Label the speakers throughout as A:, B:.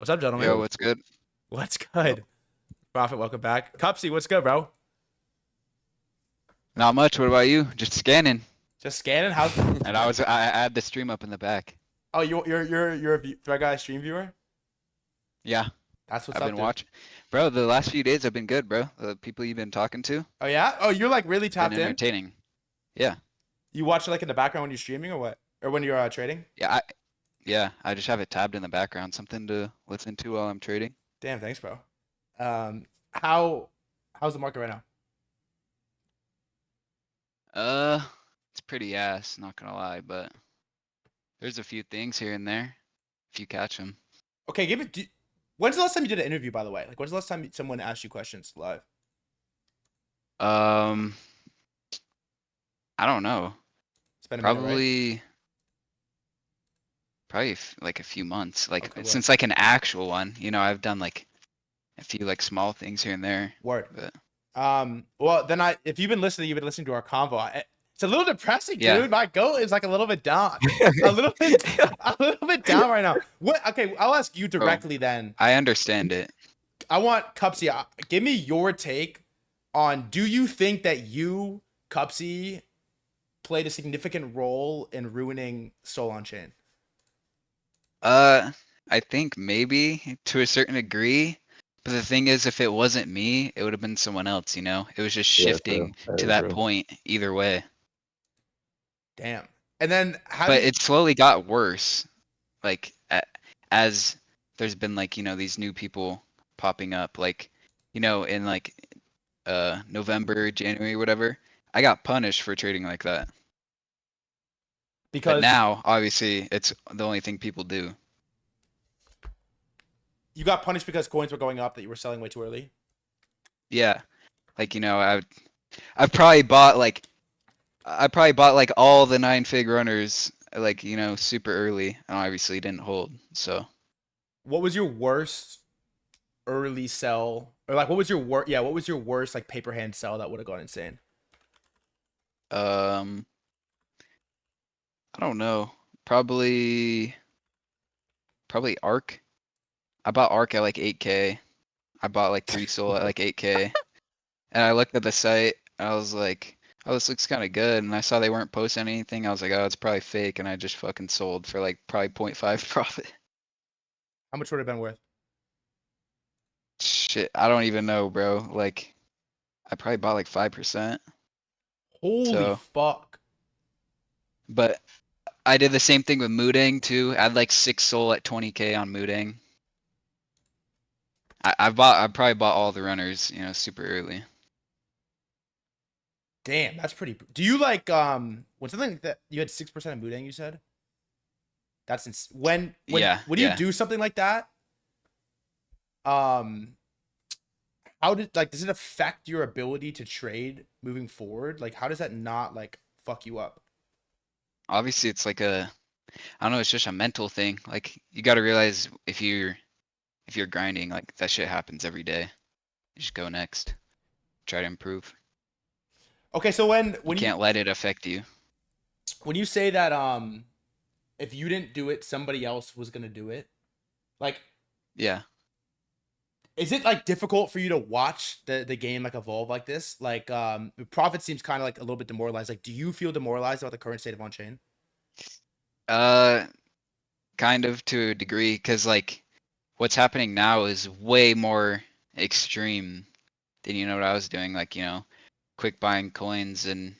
A: What's up,
B: Yo,
A: gentlemen?
B: what's good?
A: What's
C: Yo,
A: good? Prophet, welcome back. Cupsey, what's good, bro?
B: Not much. What about you? Just scanning.
A: Just scanning. How's
B: And I had the stream up in the back.
A: oh you're a threadguy stream viewer?
B: Yeah,
A: That's what's
B: I've
A: up,
B: been
A: dude.
B: watching. Bro, the last few days have been good, bro. The people you've been talking to,
A: Oh yeah? Oh, you're like really
B: been
A: tapped in?
B: entertaining. Yeah.
A: You watch it like in the background when you're streaming or what? Or when you're trading?
B: Yeah, I just have it tabbed in the background, something to listen to while I'm trading.
A: Damn, thanks, bro. How how's the market right now?
B: Uh, it's pretty ass, not gonna lie, but there's a few things here and there if you catch them.
A: Okay, when's the last time you did an interview, by the way? Like, when's the last time someone asked you questions live?
B: Um, I don't know.
A: It's been a minute, right?
B: Probably like a few months. Like
A: Okay, word.
B: since like an actual one, I've done like a few like small things here and there,
A: Word.
B: but
A: Well, then if you've been listening, you've been listening to our convo. It's a little depressing,
B: yeah.
A: dude. My goat is like a little bit down, a little bit, a little bit down right now. What? Okay, I'll ask you
B: Bro,
A: directly then.
B: I understand it.
A: I want Cupsy. Give me your take on. Do you think that you, Cupsy, played a significant role in ruining Soul on Chain?
B: Uh, I think maybe to a certain degree, but the thing is, if it wasn't me, it would have been someone else, you know? It was just
C: yeah,
B: shifting
C: true. That
B: to
C: is
B: that
C: true.
B: point either way.
A: Damn. And then how do
B: But
A: you?
B: it slowly got worse, like as there's been like, these new people popping up, like, in like November, January, whatever. I got punished for trading like that. But
A: Because
B: now, obviously, it's the only thing people do.
A: you got punished because coins were going up that you were selling way too early.
B: Yeah. Like, I've probably bought like all the 9 fig runners like, super early and obviously didn't hold. So,
A: What was your worst early sell, or like what was your worst? Yeah, what was your worst like paper hand sell that would have gone insane?
B: um I don't know. Probably Arc. I bought Arc at like 8K. I bought like 3 Soul at like 8K. And I looked at the site and I was like, oh, this looks kind of good. And I saw they weren't posting anything. I was like, oh, it's probably fake. And I just fucking sold for like probably 0.5 profit.
A: How much would it have been worth?
B: Shit, I don't even know, bro. Like, I probably bought like 5%.
A: Holy
B: So,
A: fuck!
B: but I did the same thing with Moodang too. I had like 6 Soul at 20K on Moodang. I probably bought all the runners, super early.
A: Damn, that's pretty. Do you like when something like that you had 6% of Moodang? You said
B: Yeah,
A: when you
B: yeah.
A: do something like that. Um, how did like does it affect your ability to trade moving forward? Like, how does that not like fuck you up?
B: Obviously, it's like I don't know, it's just a mental thing. Like you got to realize if you're grinding, like that shit happens every day. You just go next. Try to improve.
A: Okay, so
B: You can't let it affect you.
A: when you say that if you didn't do it, somebody else was gonna do it. Like,
B: Yeah.
A: is it like difficult for you to watch the game like evolve like this? Like, Profit seems kind of like a little bit demoralized. Like, do you feel demoralized about the current state of on chain?
B: Uh, kind of to a degree, because like what's happening now is way more extreme than what I was doing. Like quick buying coins and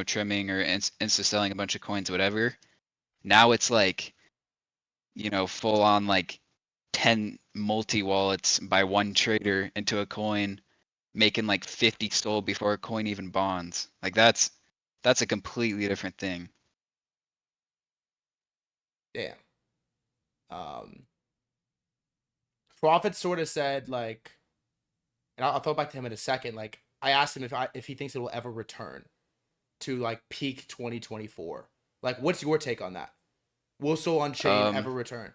B: trimming or insta selling a bunch of coins, whatever. Now it's like full on like 10 multi wallets by one trader into a coin, making like 50 SOL before a coin even bonds. Like that's a completely different thing.
A: Damn. Um, Profit sort of said like, and I'll throw it back to him in a second. Like, I asked him if he thinks it will ever return to like peak 2024. Like, what's your take on that? Will Soul on Chain
B: Um,
A: ever return?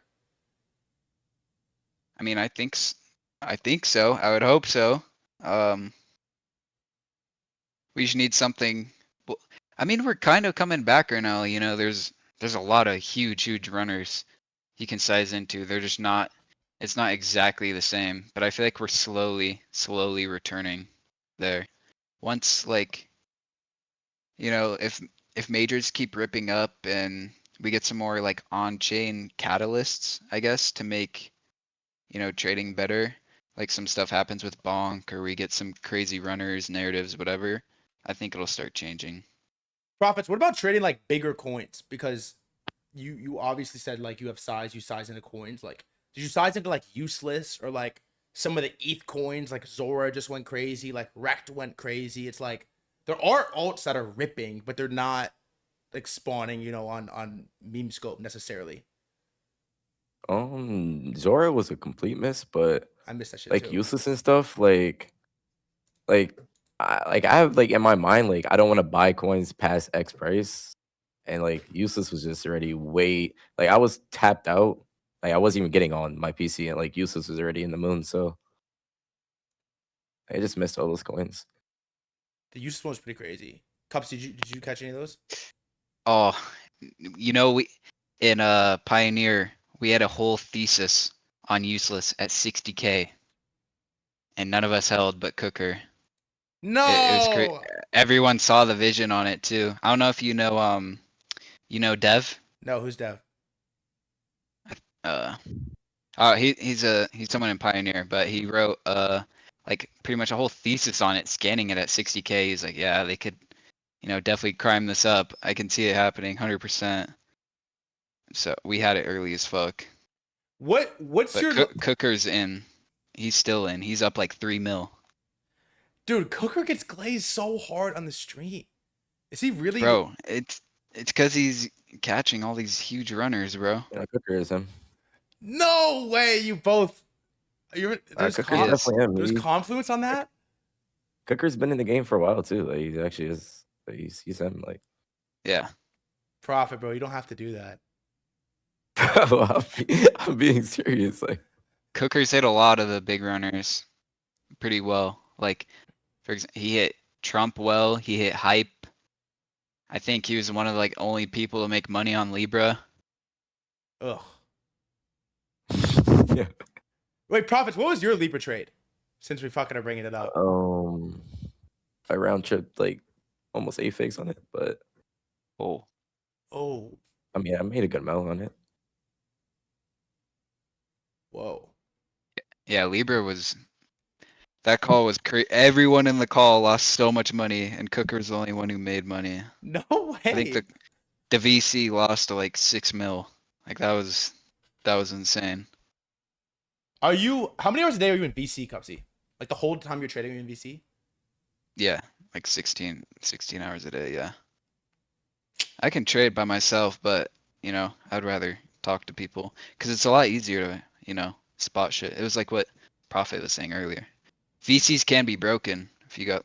B: I mean, I think so. I would hope so. Um, we just need something. Well, I mean, we're kind of coming back right now. There's a lot of huge runners you can size into. They're just not It's not exactly the same, but I feel like we're slowly returning there. Once like, if majors keep ripping up and we get some more like on-chain catalysts, I guess, to make, trading better, like some stuff happens with Bonk or we get some crazy runners, narratives, whatever, I think it'll start changing.
A: Profits. What about trading like bigger coins? Because you obviously said like you have size, you size into coins. Like, did you size into like useless or like some of the ETH coins? Like Zora just went crazy, like Rect went crazy. It's like there are alts that are ripping, but they're not like spawning, on meme scope necessarily.
C: Zora was a complete miss, but
A: I miss that shit
C: like
A: too.
C: useless and stuff, like I have like in my mind, like I don't want to buy coins past X price, and like useless was just already way like I was tapped out. Like I wasn't even getting on my PC, and like useless was already in the moon, so I just missed all those coins.
A: The useless one was pretty crazy. Cups, did you catch any of those?
B: Oh, we in Pioneer, we had a whole thesis on useless at 60K, and none of us held but Cooker. It was great.
A: No,
B: Everyone saw the vision on it too. I don't know if Dev.
A: no. Who's Dev?
B: Uh, he's someone in Pioneer, but he wrote like pretty much a whole thesis on it, scanning it at 60K. He's like, yeah, they could, definitely crime this up. I can see it happening 100%. So we had it early as fuck.
A: What's
B: But
A: your
B: Cooker's in. He's still in. He's up like 3 mil.
A: dude? Cooker gets glazed so hard on the stream. Is he really?
B: Bro, it's because he's catching all these huge runners, bro.
C: Yeah, Cooker is him.
A: No way. You both.
C: Cooker's
B: Yes.
C: definitely him.
A: There's confluence on that.
C: Cooker's been in the game for a while too. Like he actually is. Like, he's him. Like
B: Yeah.
A: Profit, bro. You don't have to do that.
C: I'm being serious. Like
B: Cooker's hit a lot of the big runners pretty well. Like, for example, he hit Trump well. He hit Hype. I think he was one of the like only people to make money on Libra.
A: Ugh.
C: yeah.
A: Wait, Profits. What was your Libra trade? Since we fucking are bringing it up.
C: I round tripped like almost 8 figs on it, but
B: Oh,
A: Oh,
C: I mean I made a good amount on it.
A: whoa.
B: yeah. Libra was that call was crazy. Everyone in the call lost so much money, and Cooker's the only one who made money.
A: No
B: I think
A: way.
B: the VC lost to like 6 mil. Like that was insane.
A: How many hours a day are you in VC, Cupsy? Like the whole time you're trading in VC?
B: Yeah, like 16 hours a day. Yeah, I can trade by myself, but I'd rather talk to people because it's a lot easier to spot shit. It was like what Prophet was saying earlier. VCs can be broken if you got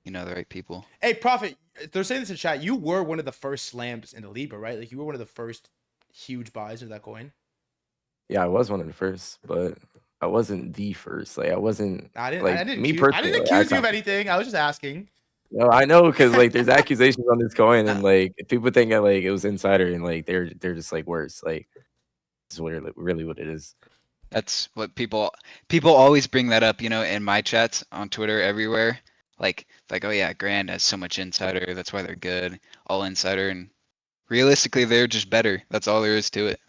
B: the right people.
A: Hey, Profit, they're saying this in chat. You were one of the first slams in the Libra, right? Like you were one of the first huge buys of that coin.
C: Yeah, I was one of the first, but I wasn't the first. Like I wasn't
A: I didn't. I
C: like
A: didn't
C: me
A: accuse. I
C: personally.
A: didn't
C: Like, I
A: accuse you of
C: got
A: anything. I was just asking.
C: no, I know because like there's accusations on this coin,
A: Nah.
C: and like people think that like it was insider, and like they're just like worse. Like this is really what it is.
B: That's what people always bring that up, in my chats on Twitter everywhere. Like, oh yeah, Grand has so much insider, that's why they're good. All insider, and realistically they're just better. That's all there is to it.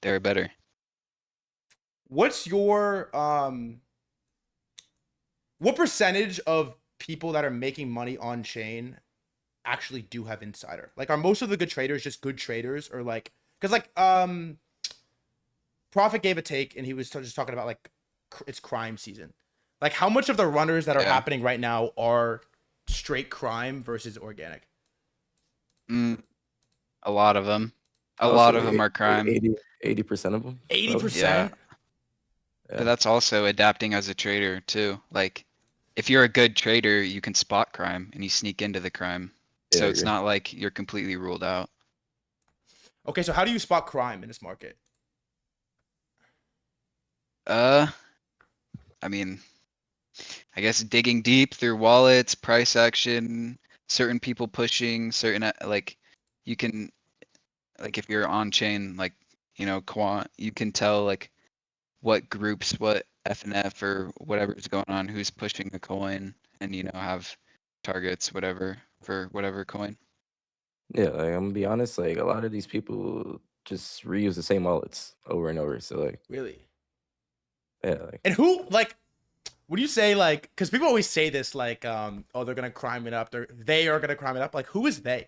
B: They're better.
A: What's your what percentage of people that are making money on chain actually do have insider? Like, are most of the good traders just good traders, or like, because like Profit gave a take and he was just talking about like it's crime season. Like, how much of the runners that are
B: Yeah.
A: happening right now are straight crime versus organic?
B: A lot of them. A
C: Also,
B: lot of them are crime.
C: 80% of them.
A: Eighty
C: Probably.
B: Yeah.
A: percent.
B: But
C: Yeah.
B: that's also adapting as a trader too. Like, if you're a good trader, you can spot crime and you sneak into the crime.
C: Yeah,
B: So
C: I
B: it's
C: agree.
B: not like you're completely ruled out.
A: Okay, so how do you spot crime in this market?
B: I mean, I guess digging deep through wallets, price action, certain people pushing, certain like you can like if you're on chain like quant, you can tell like what groups, what FNF or whatever's going on, who's pushing the coin, and have targets, whatever, for whatever coin.
C: Yeah, like, I'm gonna be honest. Like a lot of these people just reuse the same wallets over and over. So like,
A: Really?
C: yeah, like
A: And who like? Would you say like? Because people always say this like, oh, they're gonna crime it up. They are gonna crime it up. Like, who is they?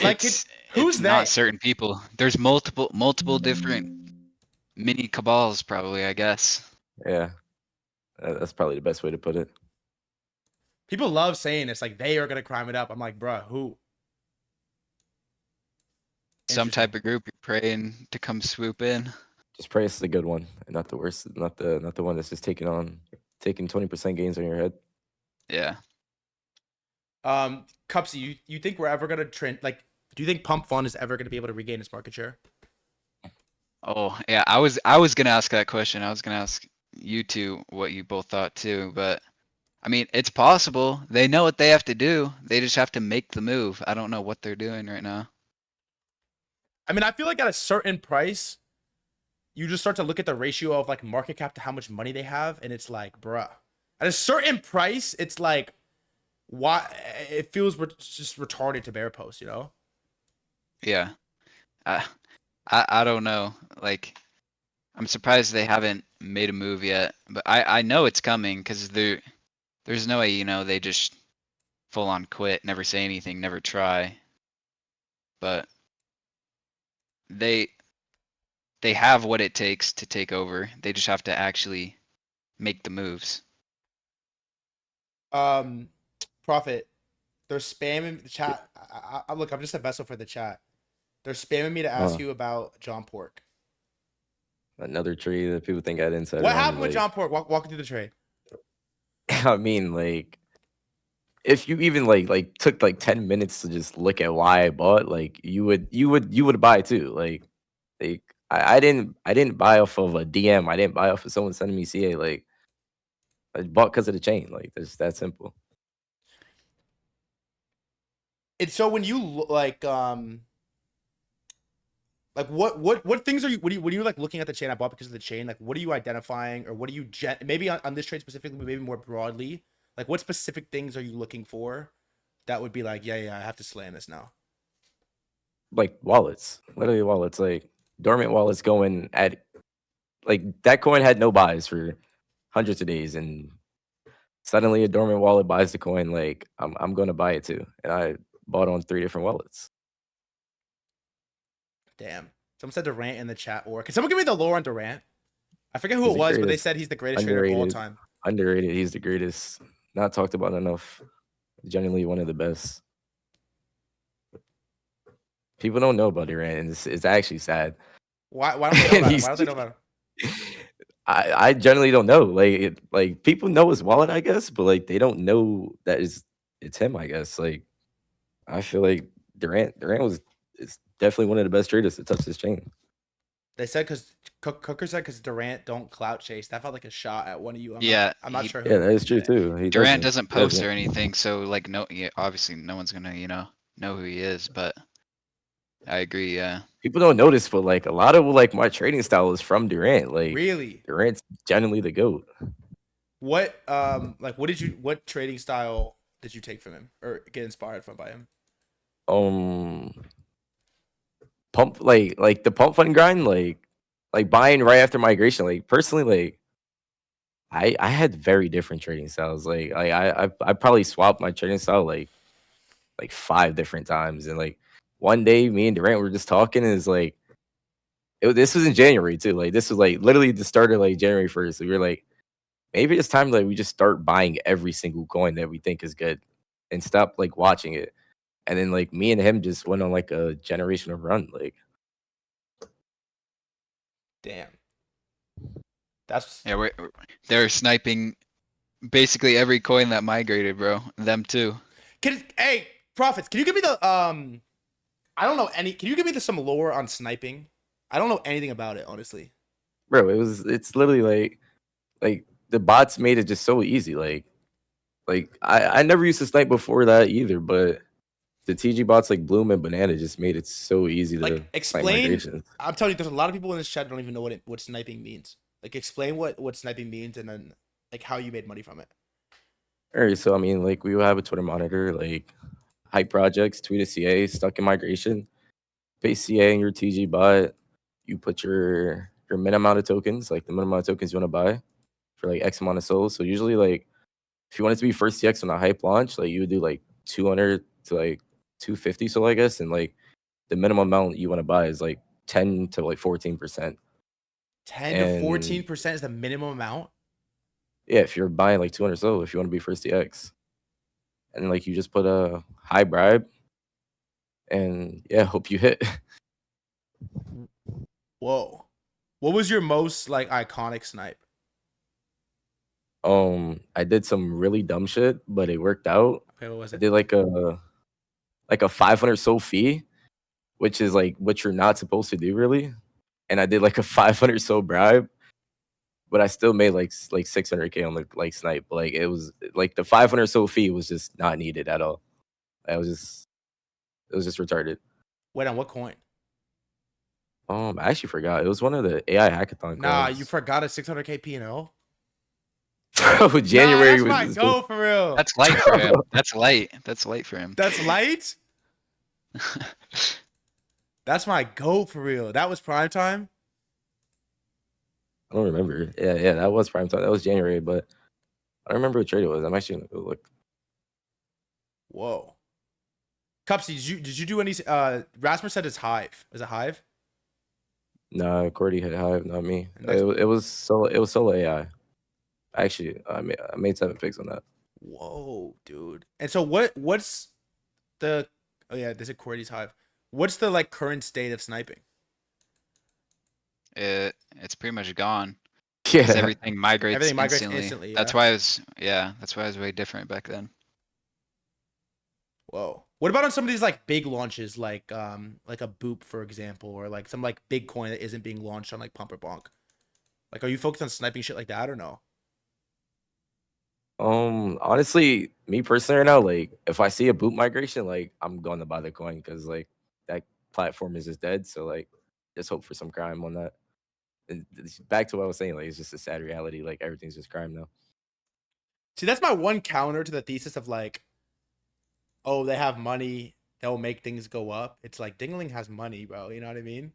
A: Like, who's
B: It's not
A: they?
B: certain people. There's multiple different mini cabals, probably, I guess.
C: yeah, that's probably the best way to put it.
A: People love saying it's like they are gonna crime it up. I'm like, bruh, who?
B: Some
A: Interesting.
B: type of group you're praying to come swoop in.
C: Just pray it's the good one and not the worst, not the one that's just taking 20% gains on your head.
B: Yeah.
A: Cupsy, you think we're ever gonna trend? Like, do you think Pump Fun is ever gonna be able to regain its market share?
B: Oh, yeah. I was gonna ask that question. I was gonna ask you two what you both thought too, but I mean, it's possible. They know what they have to do. They just have to make the move. I don't know what they're doing right now.
A: I mean, I feel like at a certain price, you just start to look at the ratio of like market cap to how much money they have, and it's like, bruh. At a certain price, it's like, why? It feels just retarded to bear post, you know?
B: Yeah. I don't know. Like, I'm surprised they haven't made a move yet, but I know it's coming because there's no way, they just full on quit, never say anything, never try. But they have what it takes to take over. They just have to actually make the moves.
A: Profit. They're spamming the chat. Look, I'm just a vessel for the chat. They're spamming me to ask you about John Pork.
C: Another trade that people think I had inside.
A: What happened with John Pork? Walk through the trade.
C: I mean, like, if you even like took like 10 minutes to just look at why I bought, like you would buy too. Like I didn't buy off of a DM. I didn't buy off of someone sending me CA. Like I bought because of the chain. Like it's that simple.
A: And so when you like what things are you when you like looking at the chain I bought because of the chain, like what are you identifying, or what are you maybe on this trade specifically, but maybe more broadly, like what specific things are you looking for that would be like, yeah, I have to slam this now?
C: Like wallets, literally wallets, like dormant wallets going at like that coin had no buys for hundreds of days, and suddenly a dormant wallet buys the coin. Like I'm gonna buy it too, and I bought on 3 different wallets.
A: Damn. Someone said Durant in the chat, or can someone give me the lore on Durant? I forget who
C: He's
A: it
C: the
A: was, but they
C: greatest.
A: said he's the greatest trader of all time.
C: Underrated. He's the greatest. Not talked about enough. Genuinely one of the best. People don't know about Durant, and it's actually sad.
A: Why don't they know about it? Why don't they know about it?
C: I generally don't know. Like people know his wallet, I guess, but like they don't know that it's him, I guess. Like I feel like Durant is definitely one of the best traders to touch this chain.
A: They said because Cooker said because Durant don't clout chase. That felt like a shot at one of you. I'm not sure who.
C: Yeah, that is true too. He
B: Durant doesn't post or anything, so like obviously no one's gonna know who he is. But I agree. Yeah.
C: People don't notice, but like a lot of like my trading style is from Durant. Like
A: Really?
C: Durant's generally the GOAT.
A: What what trading style did you take from him or get inspired from by him?
C: Pump like the pump fund grind, like buying right after migration. Like personally, like I had very different trading styles. Like I probably swapped my trading style like 5 different times. And like one day me and Durant were just talking, and it's like this was in January too. Like this was like literally the start of like January 1st. So we were like, maybe it's time like we just start buying every single coin that we think is good and stop like watching it. And then like me and him just went on like a generational run. Like
A: Damn. That's
B: Yeah, they're sniping basically every coin that migrated, bro. Them too.
A: Hey, Profits, can you give me the I don't know any. Can you give me some lore on sniping? I don't know anything about it, honestly.
C: bro, it's literally like the bots made it just so easy. Like I never used to snipe before that either, but the TG bots like Bloom and Banana just made it so easy to
A: Like,
C: snipe
A: explain.
C: migrations.
A: I'm telling you, there's a lot of people in this chat that don't even know what sniping means. Like, explain what sniping means, and then like how you made money from it.
C: All right, so I mean, like we will have a Twitter monitor, like hype projects, tweet a CA, stuck in migration, pay CA in your TG bot. You put your minimum amount of tokens, like the minimum amount of tokens you want to buy for like X amount of souls. So usually, like if you want it to be first TX on a hype launch, like you would do like 200 to like 250 soul, I guess, and like the minimum amount you want to buy is like 10 to like 14%.
A: 10 to 14% is the minimum amount.
C: Yeah, if you're buying like 200 soul, if you want to be first TX, and like you just put a high bribe, and yeah, hope you hit.
A: Whoa. What was your most like iconic snipe?
C: I did some really dumb shit, but it worked out.
A: Okay, what was
C: I
A: it?
C: did like a 500 soul fee, which is like what you're not supposed to do really. And I did like a 500 soul bribe, but I still made like 600K on the like snipe. Like it was like the 500 soul fee was just not needed at all. It was just retarded.
A: Wait, on what coin?
C: I actually forgot. It was one of the AI hackathon
A: Nah,
C: coins.
A: you forgot a 600K P&L?
C: Bro, January
A: nah,
C: was
A: that's my go for real.
B: That's light for him. That's light. That's light for him.
A: That's light? That's my go for real. That was prime time?
C: I don't remember. Yeah, that was prime time. That was January, but I don't remember what trade it was. I'm actually gonna go look.
A: Whoa. Cupsy, did you do any Rasmus said it's Hive. Is it Hive?
C: Nah, Cordy had Hive, not me.
A: Next-
C: It was solo AI. Actually, I made 7 picks on that.
A: Whoa, dude. And so what's the oh yeah, this is Cordy's Hive. What's the like current state of sniping?
B: It's pretty much gone.
C: Yeah,
B: 'Cause everything migrates
A: Everything migrates
B: instantly.
A: instantly,
B: That's
A: yeah?
B: why that's why it was way different back then.
A: Whoa. What about on some of these like big launches, like a Boop, for example, or like some like big coin that isn't being launched on like Pump or Bonk? Like, are you focused on sniping shit like that or no?
C: honestly, me personally right now, like if I see a boot migration, like I'm going to buy the coin because like that platform is just dead. So like, just hope for some crime on that. It's back to what I was saying, like it's just a sad reality. Like everything's just crime now.
A: See, that's my one counter to the thesis of like, oh, they have money, they'll make things go up. It's like Dingling has money, bro. You know what I mean?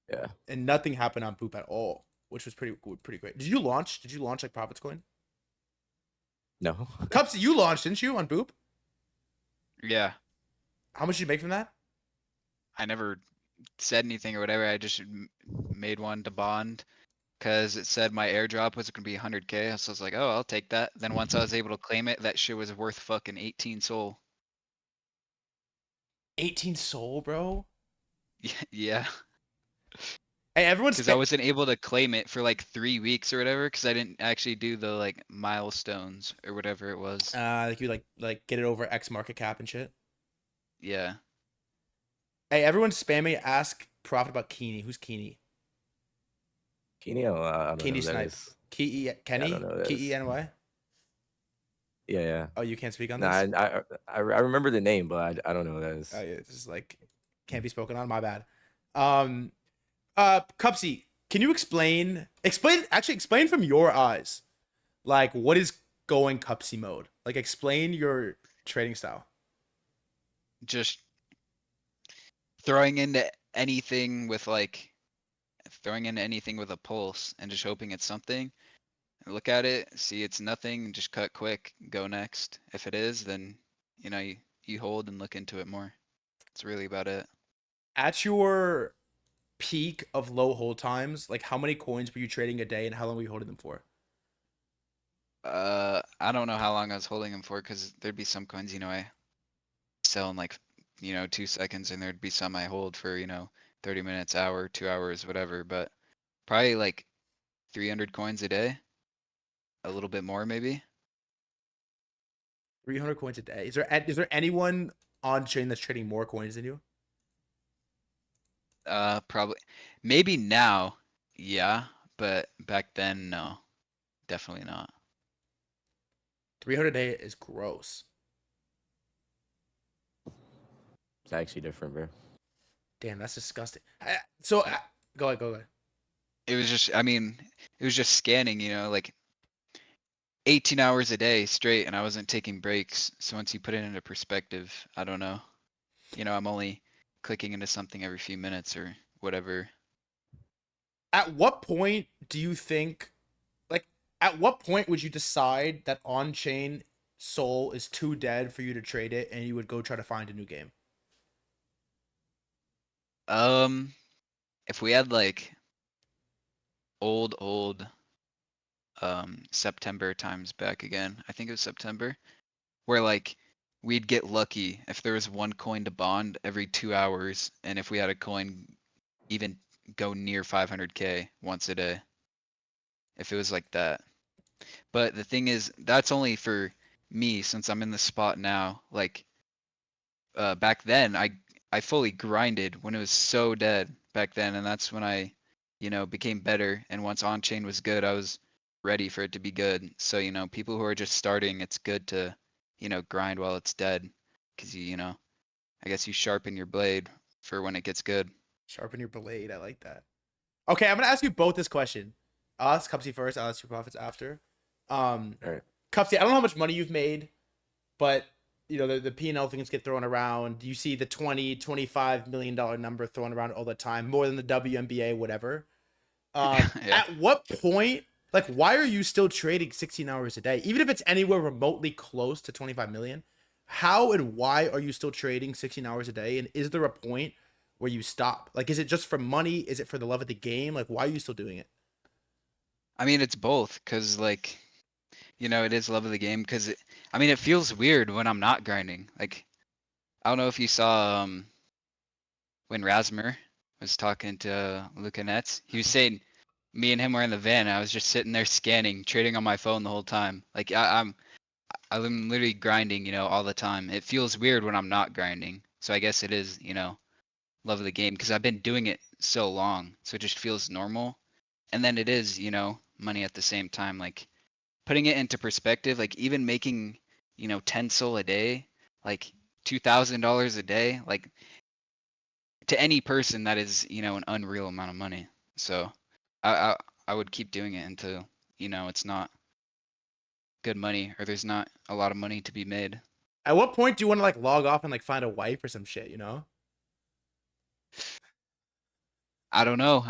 C: Yeah.
A: And nothing happened on Boop at all, which was pretty great. Did you launch like Profits Coin?
C: No.
A: Cupsy, you launched, didn't you, on Boop?
B: Yeah.
A: How much did you make from that?
B: I never said anything or whatever. I just made one to bond because it said my airdrop was going to be 100K. So I was like, oh, I'll take that. Then once I was able to claim it, that shit was worth fucking 18 soul.
A: 18 soul, bro.
B: Yeah.
A: Hey, everyone's
B: Because I wasn't able to claim it for like 3 weeks or whatever because I didn't actually do the like milestones or whatever it was.
A: like you like get it over X market cap and shit.
B: Yeah.
A: Hey, everyone's spamming ask Profit about Keeney. Who's Keeney?
C: Keeney, I don't know
A: Keeney
C: who that
A: Snipe.
C: is.
A: Kenny?
C: I don't know who that is.
A: Keny?
C: Yeah.
A: Oh, you can't speak on
C: Nah,
A: this?
C: I remember the name, but I don't know who that is.
A: Oh, yeah, it's just like can't be spoken on. My bad. Cupsy, can you explain from your eyes, like what is going Cupsy mode? Like explain your trading style.
B: Just throwing into anything with a pulse and just hoping it's something. Look at it, see it's nothing, just cut quick, go next. If it is, then you hold and look into it more. It's really about it.
A: At your peak of low hold times, like how many coins were you trading a day and how long were you holding them for?
B: I don't know how long I was holding them for because there'd be some coins, I sell in like 2 seconds, and there'd be some I hold for 30 minutes, hour, 2 hours, whatever. But probably like 300 coins a day, a little bit more maybe.
A: 300 coins a day. Is there anyone on chain that's trading more coins than you?
B: Probably, maybe now, yeah, but back then, no, definitely not.
A: 300 a day is gross.
C: It's actually different, bro.
A: Damn, that's disgusting. So go ahead, go ahead.
B: It was just, I mean, it was just scanning, like 18 hours a day straight, and I wasn't taking breaks. So once you put it into perspective, I don't know. I'm only clicking into something every few minutes or whatever.
A: At what point do you think, like, at what point would you decide that on-chain Soul is too dead for you to trade it, and you would go try to find a new game?
B: If we had like old September times back again, I think it was September, where like we'd get lucky if there was one coin to bond every 2 hours, and if we had a coin even go near 500k once a day, if it was like that. But the thing is, that's only for me since I'm in the spot now. Like back then, I fully grinded when it was so dead back then, and that's when I, became better. And once on chain was good, I was ready for it to be good. So people who are just starting, it's good to, grind while it's dead, because I guess you sharpen your blade for when it gets good.
A: Sharpen your blade. I like that. Okay, I'm gonna ask you both this question. I'll ask Cupsy first. I'll ask your profits after.
C: All right.
A: Cupsy, I don't know how much money you've made, but the P&L things get thrown around. You see the 20-25 million dollar number thrown around all the time, more than the WNBA, whatever.
B: Yeah.
A: At what point, like, why are you still trading 16 hours a day, even if it's anywhere remotely close to 25 million? How and why are you still trading 16 hours a day? And is there a point where you stop? Like, is it just for money? Is it for the love of the game? Like, why are you still doing it?
B: I mean, it's both, because like, it is love of the game. Because it feels weird when I'm not grinding. Like, I don't know if you saw when Rasmer was talking to Luca Nets. He was saying me and him were in the van. And I was just sitting there scanning, trading on my phone the whole time. Like I'm literally grinding, all the time. It feels weird when I'm not grinding. So I guess it is, love of the game, because I've been doing it so long. So it just feels normal. And then it is, money at the same time. Like putting it into perspective, like even making, 10 sol a day, like $2,000 a day, like to any person that is, an unreal amount of money. So I would keep doing it until, it's not good money, or there's not a lot of money to be made.
A: At what point do you want to like log off and like find a wife or some shit?
B: I don't know.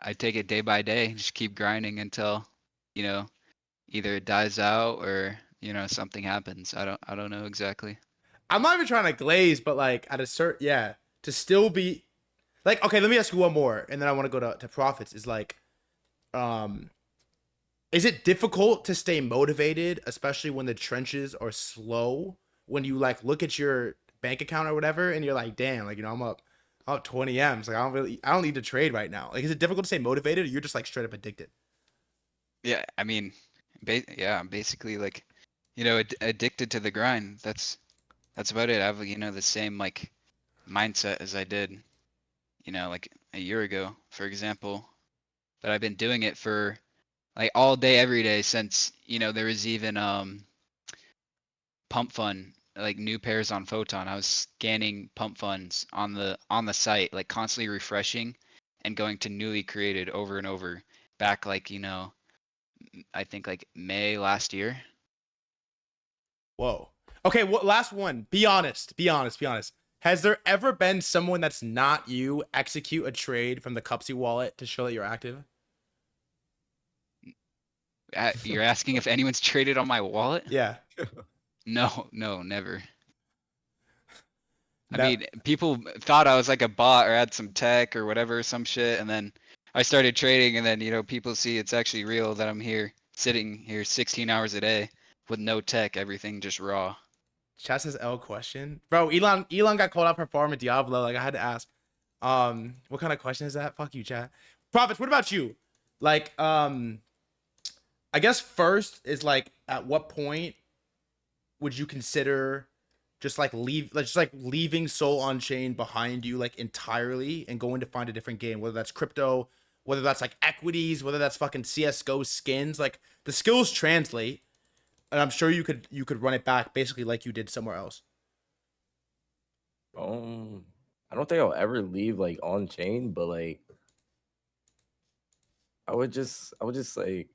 B: I take it day by day, just keep grinding until, you know, either it dies out or, something happens. I don't know exactly.
A: I'm not even trying to glaze, but like at a certain, yeah, to still be like, okay, let me ask you one more, and then I want to go to profits. Is like, um, is it difficult to stay motivated, especially when the trenches are slow? When you like look at your bank account or whatever, and you're like, damn, like I'm up 20 m's. Like I don't need to trade right now. Like, is it difficult to stay motivated, or you're just like straight up addicted?
B: Yeah, I mean, yeah, I'm basically like, addicted to the grind. That's about it. I have, the same like mindset as I did, like a year ago, for example. But I've been doing it for like all day, every day since, there was even pump fun, like new pairs on Photon. I was scanning pump funds on the site, like constantly refreshing and going to newly created over and over back, like, I think like May last year.
A: Whoa. Okay, last one. Be honest. Be honest. Be honest. Has there ever been someone that's not you execute a trade from the Cupsy wallet to show that you're active?
B: You're asking if anyone's traded on my wallet?
A: Yeah.
B: No, no, never. I
A: No.
B: mean, people thought I was like a bot or had some tech or whatever, some shit, and then I started trading, and then people see it's actually real that I'm here, sitting here 16 hours a day with no tech, everything just raw.
A: Chat says L question. Bro, Elon got called out for farming Diablo. Like I had to ask. What kind of question is that? Fuck you, chat. Profits, what about you? Like, I guess first is like at what point would you consider just like leaving Soul on chain behind you like entirely and going to find a different game, whether that's crypto, whether that's like equities, whether that's fucking CS:GO skins. Like the skills translate, and I'm sure you could run it back basically like you did somewhere else.
C: I don't think I'll ever leave like on chain, but like I would just like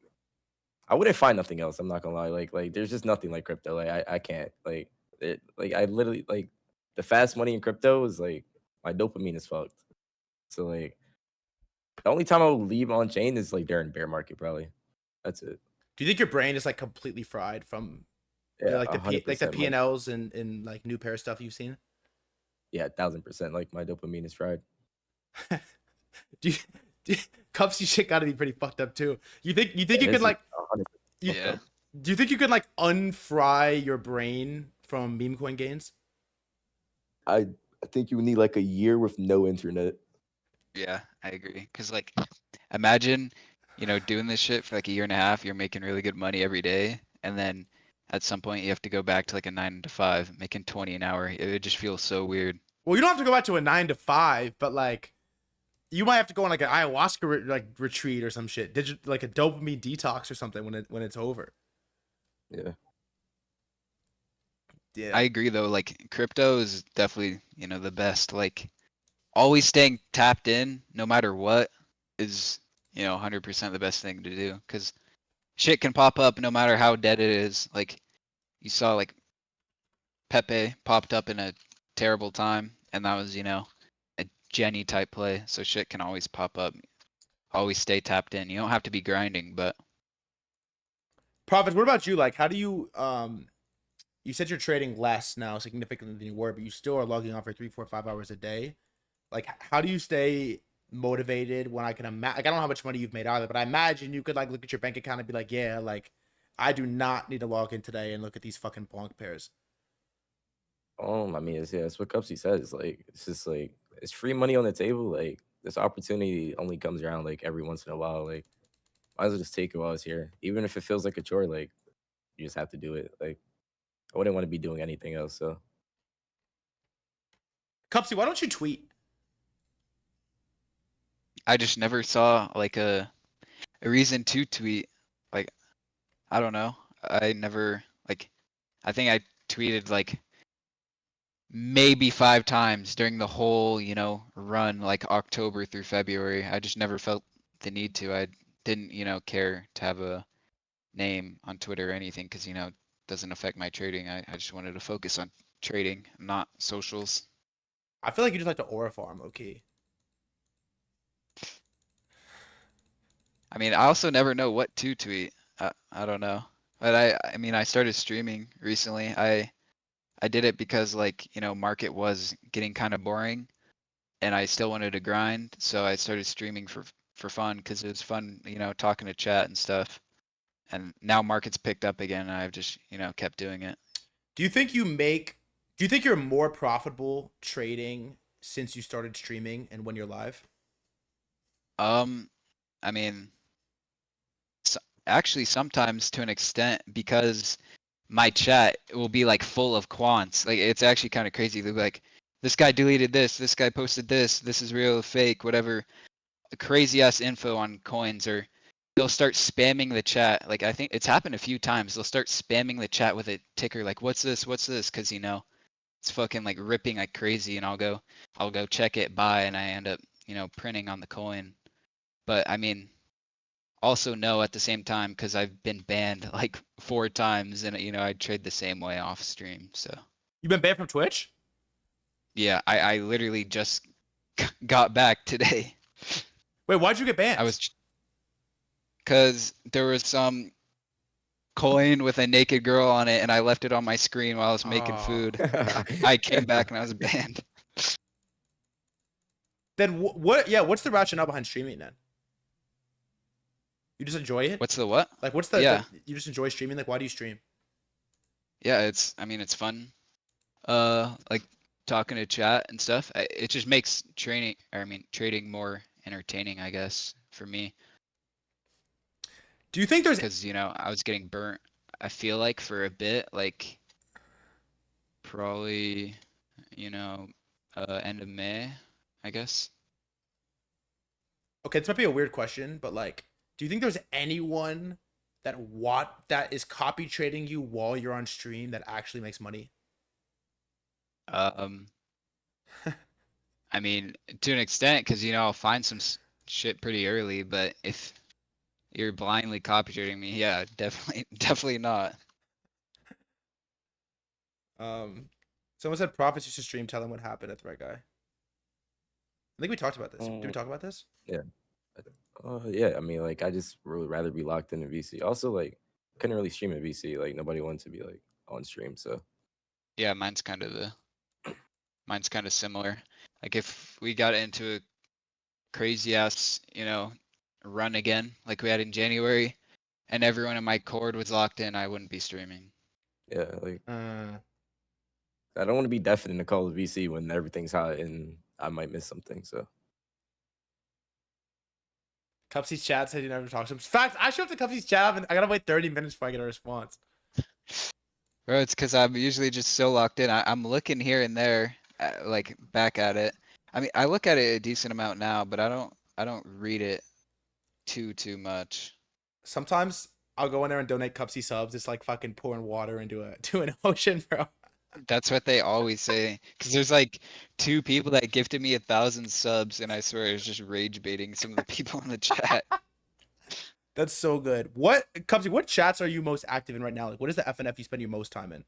C: I wouldn't find nothing else. I'm not gonna lie. Like there's just nothing like crypto. Like I can't like I literally like the fast money in crypto is like my dopamine is fucked. So like the only time I will leave on chain is like during bear market probably. That's it.
A: Do you think your brain is like completely fried from
C: Yeah,
A: like the
C: 100%.
A: P and Ls and like new pair stuff you've seen?
C: Yeah, 1000%. Like my dopamine is fried.
A: do you, do you, Cupsy shit got to be pretty fucked up too. You think you could
C: This is
A: like
C: 100%
A: you,
C: fucked
B: Yeah.
C: up.
A: do you think you could like unfry your brain from meme coin gains?
C: I think you need like a year with no internet.
B: Yeah, I agree. Cause like, imagine, doing this shit for like a year and a half. You're making really good money every day, and then at some point you have to go back to like a 9 to 5, making 20 an hour. It would just feel so weird.
A: Well, you don't have to go back to a 9 to 5, but like you might have to go on like an ayahuasca retreat or some shit. Like a dopamine detox or something when it's over.
C: Yeah.
A: Yeah.
B: I agree though. Like, crypto is definitely the best. Like, always staying tapped in, no matter what, is 100% the best thing to do. Cause shit can pop up no matter how dead it is. Like, you saw like Pepe popped up in a terrible time, and that was, a Jenny type play. So shit can always pop up. Always stay tapped in. You don't have to be grinding, but
A: Profits, what about you? Like, how do you said you're trading less now significantly than you were, but you still are logging on for 3, 4, 5 hours a day. Like, how do you stay motivated when I can imagine? Like, I don't know how much money you've made either, but I imagine you could like look at your bank account and be like, yeah, like I do not need to log in today and look at these fucking bonk pairs.
C: I mean, it's what Cupsy says. Like, it's just like it's free money on the table. Like, this opportunity only comes around like every once in a while. Like, might as well just take it while it's here, even if it feels like a chore. Like, you just have to do it. Like, I wouldn't want to be doing anything else. So,
A: Cupsy, why don't you tweet?
B: I just never saw like a reason to tweet. Like, I don't know. I never like. I think I tweeted like maybe 5 times during the whole, run, like October through February. I just never felt the need to. I didn't, care to have a name on Twitter or anything because, it doesn't affect my trading. I just wanted to focus on trading, not socials.
A: I feel like you just like to aura farm, okay?
B: I mean, I also never know what to tweet. I don't know. But I mean, I started streaming recently. I did it because like, market was getting kind of boring and I still wanted to grind, so I started streaming for fun because it was fun, talking to chat and stuff. And now market's picked up again, and I've just, kept doing it.
A: Do you think you make? Do you think you're more profitable trading since you started streaming and when you're live?
B: Um, I mean, so, actually, sometimes to an extent because my chat will be like full of quants. Like it's actually kind of crazy. They'll be like, this guy deleted this guy posted this is real, fake, whatever. Crazy ass info on coins, or they'll start spamming the chat. Like I think it's happened a few times. They'll start spamming the chat with a ticker like what's this? Because it's fucking like ripping like crazy, and I'll go check it, buy, and I end up printing on the coin. But I mean, also no at the same time because I've been banned like 4 times, and I trade the same way off stream. So
A: You've been banned from Twitch?
B: yeah, I literally just got back today.
A: Wait, why'd you get
B: I
A: banned?
B: was because there was some coin with a naked girl on it, and I left it on my screen while I was making
A: Oh.
B: food. I came back and I was banned.
A: Then what? Yeah, what's the rationale behind streaming then? You just enjoy it?
B: What's the what?
A: Like, what's
B: Yeah,
A: you just enjoy streaming? Like, why do you stream?
B: yeah. I mean, it's fun. Like talking to chat and stuff. It just makes trading more entertaining, I guess, for me.
A: Do you think there's?
B: Because I was getting burnt. I feel like for a bit, like probably, you know, end of May, I guess.
A: Okay, this might be a weird question, but like, do you think there's anyone that is copy trading you while you're on stream that actually makes money?
B: Um, I mean, to an extent, because I'll find some shit pretty early. But if you're blindly copy trading me, yeah, definitely, definitely not.
A: Someone said Profits used to stream. Tell him what happened at threadguy. I think we talked about this. Did we talk about this?
C: Yeah. Yeah. I mean, like, I just would rather be locked in a VC. Also, like, couldn't really stream a VC. Like, nobody wanted to be like on stream. So
B: Yeah, mine's kind of similar. Like if we got into a crazy ass, run again like we had in January, and everyone in my cord was locked in, I wouldn't be streaming.
C: yeah, like I don't want to be deaf in the call of VC when everything's hot and I might miss something. So
A: Cupsy's chat said you never talked to him. Fact, I show up to Cupsy's chat and I gotta wait 30 minutes before I get a response.
B: Bro, it's because I'm usually just so locked in. I'm looking here and there, like back at it. I mean, I look at it a decent amount now, but I don't read it too much.
A: Sometimes I'll go in there and donate Cupsy subs. It's like fucking pouring water into an ocean, bro.
B: That's what they always say. Because there's like 2 people that gifted me 1,000 subs, and I swear it's just rage baiting some of the people in the chat.
A: That's so good. What Cupsy? What chats are you most active in right now? Like, what is the FNF you spend your most time in?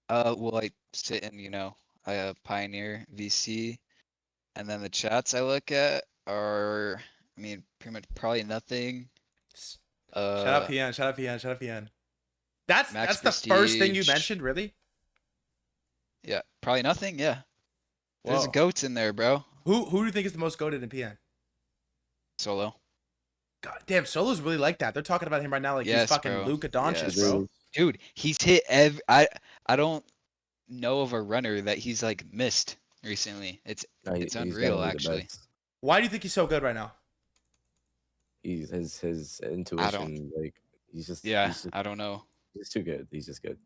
B: Well, I sit in, Pioneer VC, and then the chats I look at are, I mean, pretty much probably nothing.
A: Shut up, PN. Shut up, PN. Shut up, PN. That's
B: Max
A: the first thing you
B: Prestige.
A: mentioned, really?
B: Yeah, probably nothing. Yeah, there's
A: Whoa.
B: goats in there, bro.
A: Who do you think is the most goated in PN?
B: Solo.
A: God damn, Solo's really like that. They're talking about him right now like he's
B: Yes,
A: fucking
B: bro.
A: Luka Doncic,
B: Yes.
A: bro.
B: Dude, he's hit I don't know of a runner that he's like missed recently. It's
C: he's
B: unreal,
C: gotta be the
B: actually.
C: best.
A: Why do you think he's so good right now?
C: He's his
B: I don't.
C: intuition, like he's just
B: I don't know.
C: he's too good. He's just good.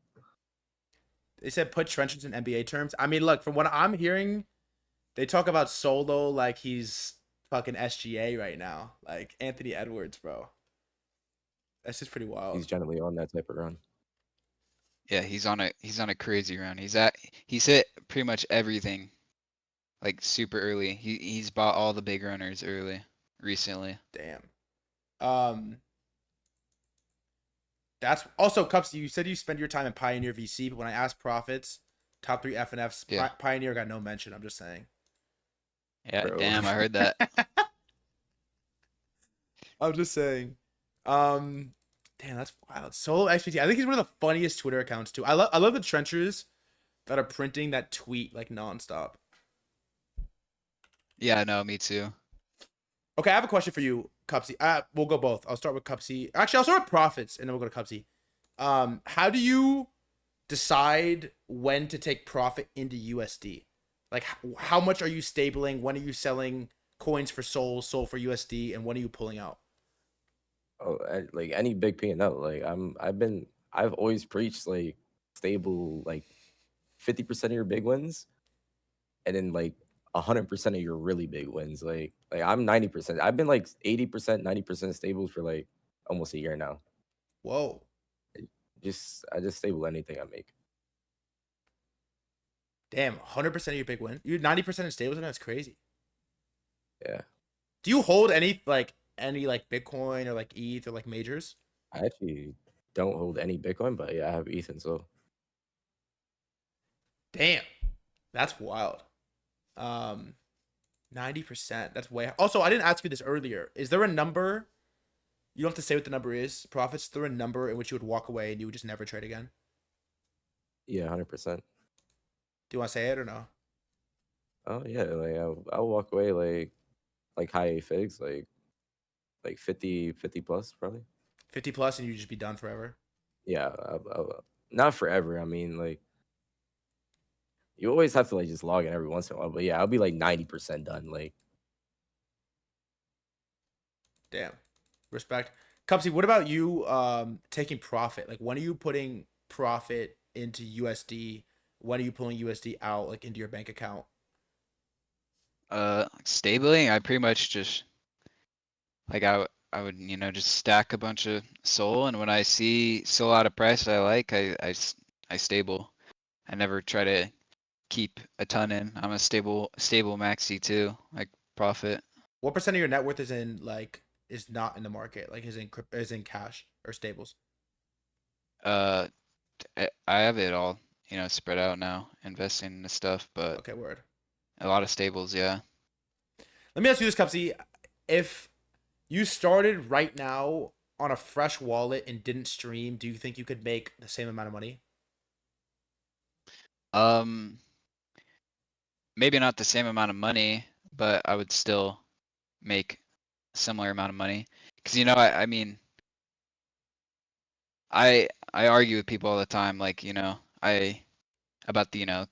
A: They said put trenches in NBA terms. I mean, look, from what I'm hearing, they talk about Solo like he's fucking SGA right now. Like Anthony Edwards, bro. That's just pretty wild.
C: He's generally on that type of run.
B: Yeah, he's on a crazy run. He's hit pretty much everything, like super early. He's bought all the big runners early recently.
A: Damn. That's also Cups. You said you spend your time in Pioneer VC, but when I asked Profits, top 3 FNFs,
B: Yeah.
A: Pioneer got no mention. I'm just saying.
B: Yeah,
C: Bro.
B: damn, I heard that.
A: I'm just saying. Damn, that's wild. Solo XPT. I think he's one of the funniest Twitter accounts too. I love the trenchers that are printing that tweet like nonstop.
B: Yeah, no, me too.
A: Okay, I have a question for you, Cupsy. We'll go both. I'll start with Cupsy. Actually, I'll start with Profits, and then we'll go to Cupsy. How do you decide when to take profit into USD? Like, how much are you stabling? When are you selling coins for Sol for USD, and when are you pulling out?
C: Oh, like any big P&L. Like I've always preached like stable, like 50% of your big wins, and then like 100% of your really big wins. Like I'm 90%. I've been like 80%, 90% stable for like almost a year now.
A: Whoa.
C: I just stable anything I make.
A: Damn, 100% of your big win. You're 90% in stables, and that's crazy.
C: Yeah.
A: Do you hold any Bitcoin or like ETH or like majors?
C: I actually don't hold any Bitcoin, but yeah, I have ETH, and so
A: Damn, that's wild. 90%. That's way. Also, I didn't ask you this earlier. Is there a number? You don't have to say what the number is. Profits. Is there a number in which you would walk away and you would just never trade again?
C: yeah, 100%.
A: Do you want to say it or no?
C: Oh yeah, like I'll walk away like high A figs, like 50 plus probably.
A: 50 plus, and you just be done forever.
C: Yeah, not forever. I mean, like you always have to like just log in every once in a while. But yeah, I'll be like 90% done. Like,
A: Damn, respect. Cupsy, what about you? Taking profit. Like, when are you putting profit into USD? When are you pulling USD out, like into your bank account?
B: Stabling, I pretty much just like I would just stack a bunch of Sol, and when I see Sol at a price I like, I stable. I never try to keep a ton in. I'm a stable maxi too, like profit.
A: What percent of your net worth is in like is not in the market? Like is in cash or stables?
B: Uh, I have it all, spread out now, investing in the stuff, but
A: Okay, word.
B: a lot of stables, yeah.
A: Let me ask you this, Cupsy. If you started right now on a fresh wallet and didn't stream, do you think you could make the same amount of money?
B: Maybe not the same amount of money, but I would still make a similar amount of money. Because I mean, I argue with people all the time, like I about the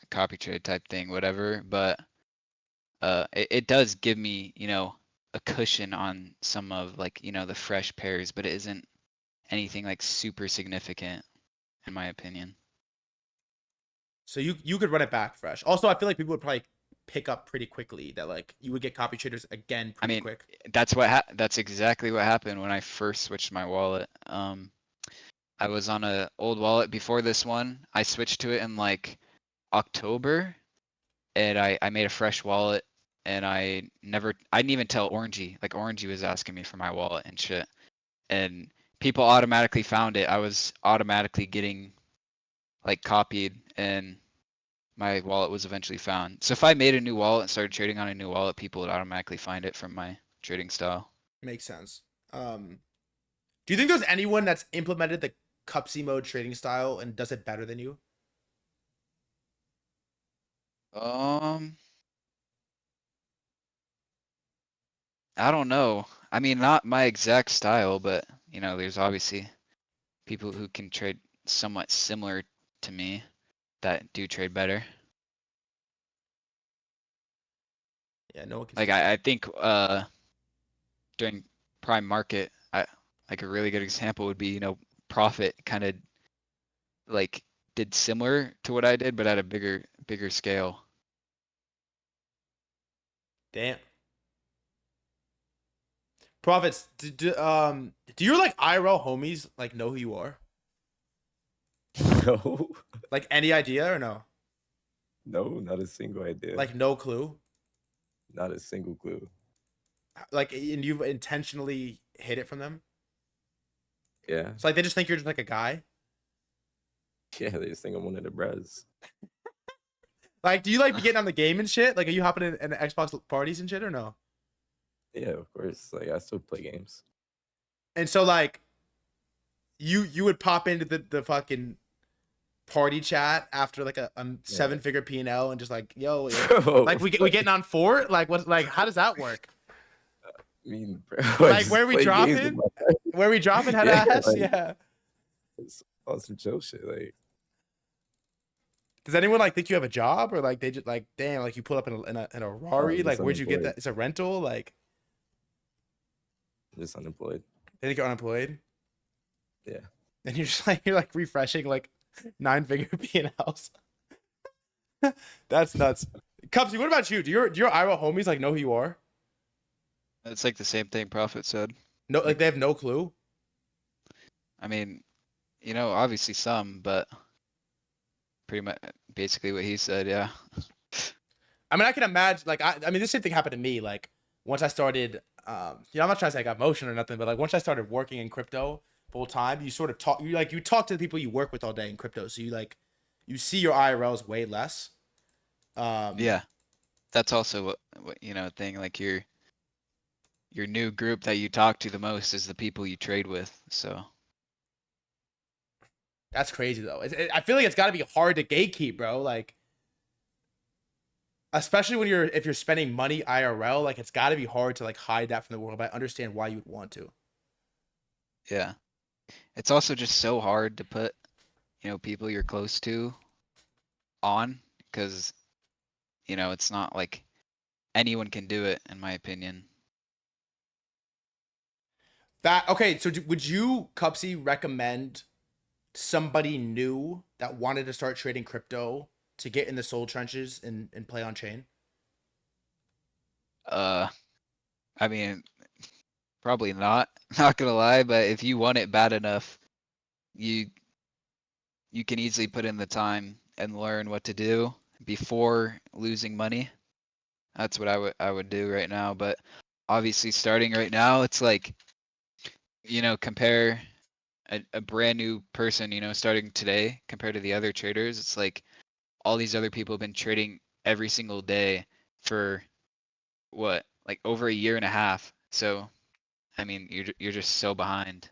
B: copy trade type thing, whatever. But it does give me a cushion on some of like the fresh pairs, but it isn't anything like super significant in my opinion.
A: So you could run it back fresh. Also, I feel like people would probably pick up pretty quickly that like you would get copy traders again
B: I
A: pretty
B: mean,
A: quick.
B: that's exactly what happened when I first switched my wallet. I was on a old wallet before this one. I switched to it in like October, and I made a fresh wallet, and I didn't even tell Orangey. Like Orangey was asking me for my wallet and shit, and people automatically found it. I was automatically getting like copied, and my wallet was eventually found. So if I made a new wallet and started trading on a new wallet, people would automatically find it from my trading style.
A: Makes sense. Do you think there's anyone that's implemented the Cupsy mode trading style and does it better than you?
B: Um, I don't know. I mean, not my exact style, but there's obviously people who can trade somewhat similar to me that do trade better.
A: Yeah, no one can.
B: Like I think during prime market, like a really good example would be Profit kind of like did similar to what I did, but at a bigger scale.
A: Damn. Profits. Do your like IRL homies like know who you are?
C: No,
A: Like any idea or no?
C: no, not a single idea.
A: Like no clue.
C: Not a single clue.
A: Like and you've intentionally hid it from them.
C: Yeah,
A: So like they just think you're just like a guy.
C: yeah. They just think I'm one of the bros.
A: Like, do you like be getting on the game and shit? Like, are you hopping in Xbox parties and shit or no?
C: Yeah, of course. Like I still play games.
A: And so like, you would pop into the fucking party chat after like a 7-figure P&L and just like, yo, like we getting on fort? Like what? Like how does that work?
C: I mean, bro,
A: Like where we dropping? Where we dropping? Head ass?
C: like,
A: Yeah.
C: it's on some chill shit. Like,
A: Does anyone like think you have a job or like they just like damn like you pull up in a Rari? Like
C: just
A: where'd you get
C: unemployed.
A: that? It's a rental. Like
C: Just unemployed.
A: they think you're unemployed.
C: Yeah.
A: And you're like refreshing like 9-figure P&Ls. That's nuts. Cupsy, what about you? Do your Iowa homies like know who you are?
B: It's like the same thing Profit said.
A: No, like they have no clue.
B: I mean, obviously some, but pretty much basically what he said, yeah.
A: I mean, I can imagine. Like, I mean, the same thing happened to me. Like, once I started, I'm not trying to say I got motion or nothing, but like once I started working in crypto full time, you sort of talk. You talk to the people you work with all day in crypto, so you see your IRLs way less.
B: Yeah. That's also what thing, like your new group that you talk to the most is the people you trade with. So
A: That's crazy though. I feel like it's got to be hard to gatekeep, bro. Like, especially when if you're spending money IRL, like it's got to be hard to like hide that from the world. But I understand why you would want to.
B: yeah, it's also just so hard to put people you're close to on, because it's not like anyone can do it, in my opinion.
A: That okay? So would you, Cupsy, recommend somebody new that wanted to start trading crypto to get in the soul trenches and play on chain?
B: I mean, probably not. Not gonna lie, but if you want it bad enough, you can easily put in the time and learn what to do, before losing money. That's what I would do right now. But obviously, starting right now, it's like, compare a brand new person, starting today compared to the other traders. It's like all these other people have been trading every single day for what, like over a year and a half. So, I mean, you're just so behind.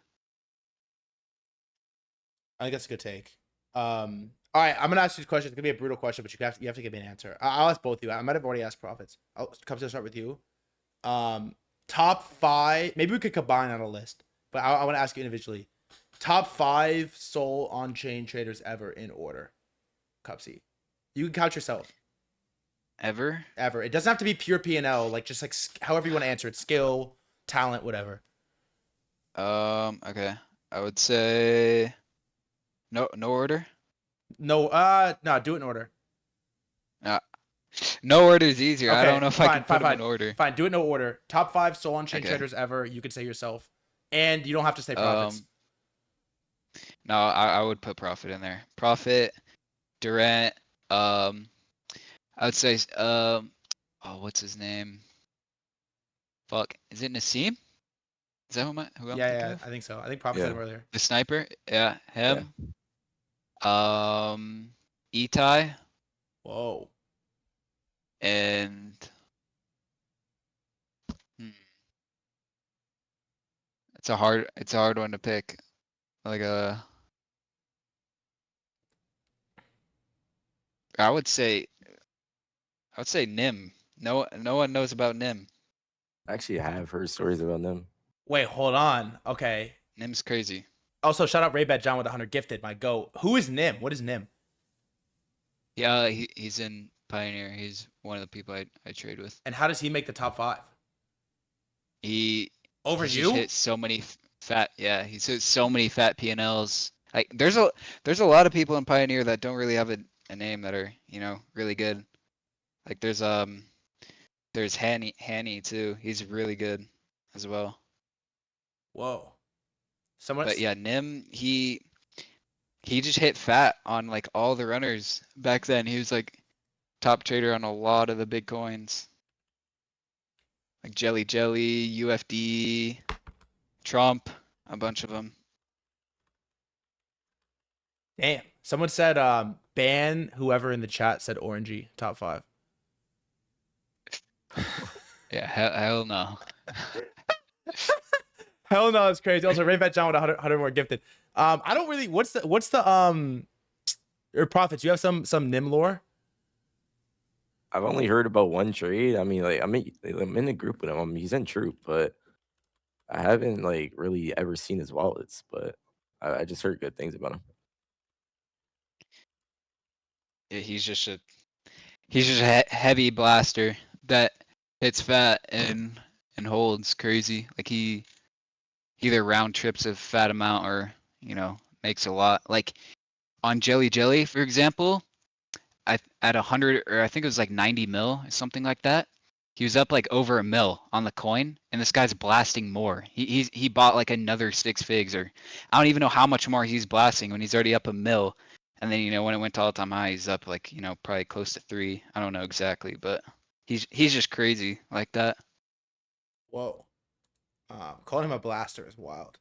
A: I think that's a good take. All right, I'm gonna ask you a question. It's gonna be a brutal question, but you have to give me an answer. I'll ask both of you. I might have already asked Profits. I'll start with you. Top 5. Maybe we could combine on a list, but I want to ask you individually. Top 5 sole on-chain traders ever in order. Cupsey. You can count yourself.
B: Ever?
A: Ever. It doesn't have to be pure P&L. Like just like however you want to answer it. Skill, talent, whatever.
B: Okay. I would say no order.
A: No. No. Do it in order.
B: Uh, no order is easier. I don't
A: Okay.
B: know if I can put them
A: Fine.
B: in order.
A: Fine. Do it in no order. Top 5 sole on-chain
B: Okay.
A: traders ever. You can say yourself, and you don't have to say Profits.
B: No, I would put Profit in there. Profit, Durant. I would say oh, what's his name? Fuck, is it Nassim? Is that who I'm thinking
A: Yeah.
B: of?
A: I think so. I think Profit said him earlier.
B: The sniper? Yeah,
C: Yeah.
B: him. Itai
A: Whoa.
B: and it's a hard one to pick. Like I would say Nim. No one knows about Nim.
C: I actually have heard stories about them.
A: Wait. Hold on. Okay.
B: Nim's crazy.
A: Also, shout out Raybet John with 100 gifted. My goat. Who is Nim? What is Nim?
B: Yeah, he's in Pioneer. He's one of the people I trade with.
A: And how does he make the top 5?
B: He
A: Over
B: he's
A: you?
B: just hit so many he's hit so many fat P&Ls. Like there's a lot of people in Pioneer that don't really have a name that are, really good. Like there's Hanny too. He's really good as well.
A: Whoa. Someone.
B: But yeah, Nim, he just hit fat on like all the runners back then. He was like top trader on a lot of the big coins. Like Jelly, UFD, Trump, a bunch of them.
A: Damn. Someone said ban whoever in the chat said orangey top 5.
B: Yeah, hell no.
A: Hell no, it's crazy. Also, Raybet John with 100 more gifted. I don't really. What's the or Profits? You have some Nim lore?
C: I've only heard about one trade. I mean, like I'm in a group with him. I mean, he's in Troop, but I haven't like really ever seen his wallets. But I just heard good things about him.
B: Yeah, he's just a heavy blaster that hits fat and holds crazy. Like he either round trips a fat amount or makes a lot. Like on Jelly, for example, at 100 or I think it was like 90 mil or something like that. He was up like over a mil on the coin, and this guy's blasting more. He bought like another 6 figs, or I don't even know how much more he's blasting when he's already up a mil. And then when it went to all-time high, he's up like probably close to 3. I don't know exactly, but he's just crazy like that.
A: Whoa. Calling him a blaster is wild.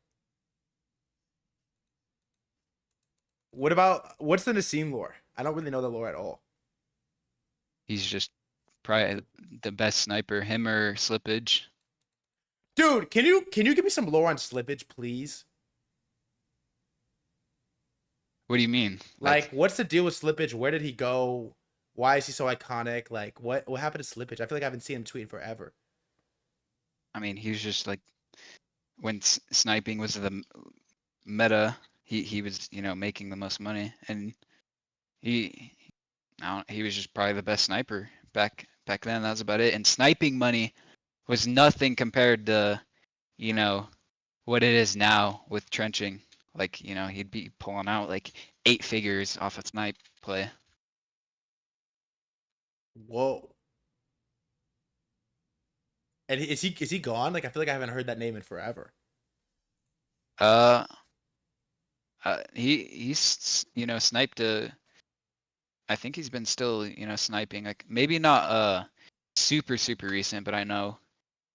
A: What's the Nassim lore? I don't really know the lore at all.
B: He's just probably the best sniper. Him or Slippage.
A: Dude, can you give me some lore on Slippage, please?
B: What do you mean?
A: Like, what's the deal with Slippage? Where did he go? Why is he so iconic? Like, what happened to Slippage? I feel like I haven't seen him tweet in forever.
B: I mean, he was just like when sniping was the meta. He was making the most money, and he was just probably the best sniper back then. That was about it. And sniping money was nothing compared to what it is now with trenching. Like he'd be pulling out like 8 figures off a snipe play.
A: Whoa. And is he gone? Like, I feel like I haven't heard that name in forever.
B: He's sniped I think he's been still, sniping. Like maybe not super recent, but I know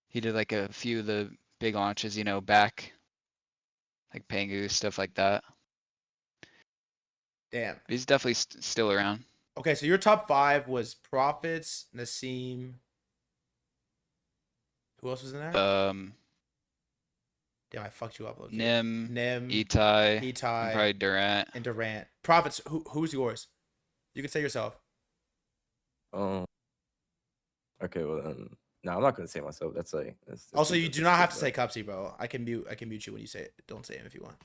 B: he did like a few of the big launches, back like Pangu, stuff like that.
A: Damn.
B: But he's definitely still around.
A: Okay, so your top 5 was Profits, Nassim. Who else was in there?
B: Um,
A: Damn, I fucked you up, okay.
B: Nim,
A: Nim,
B: Itai, and
A: Itai,
B: probably Durant.
A: and Durant. Profits. Who's yours? You can say yourself.
C: Um. Okay. Well, then, no, I'm not gonna say myself. That's
A: Also,
C: too
A: you do not have to say
C: disrespectful.
A: Cupsy, bro. I can mute you when you say it. Don't say him if you want.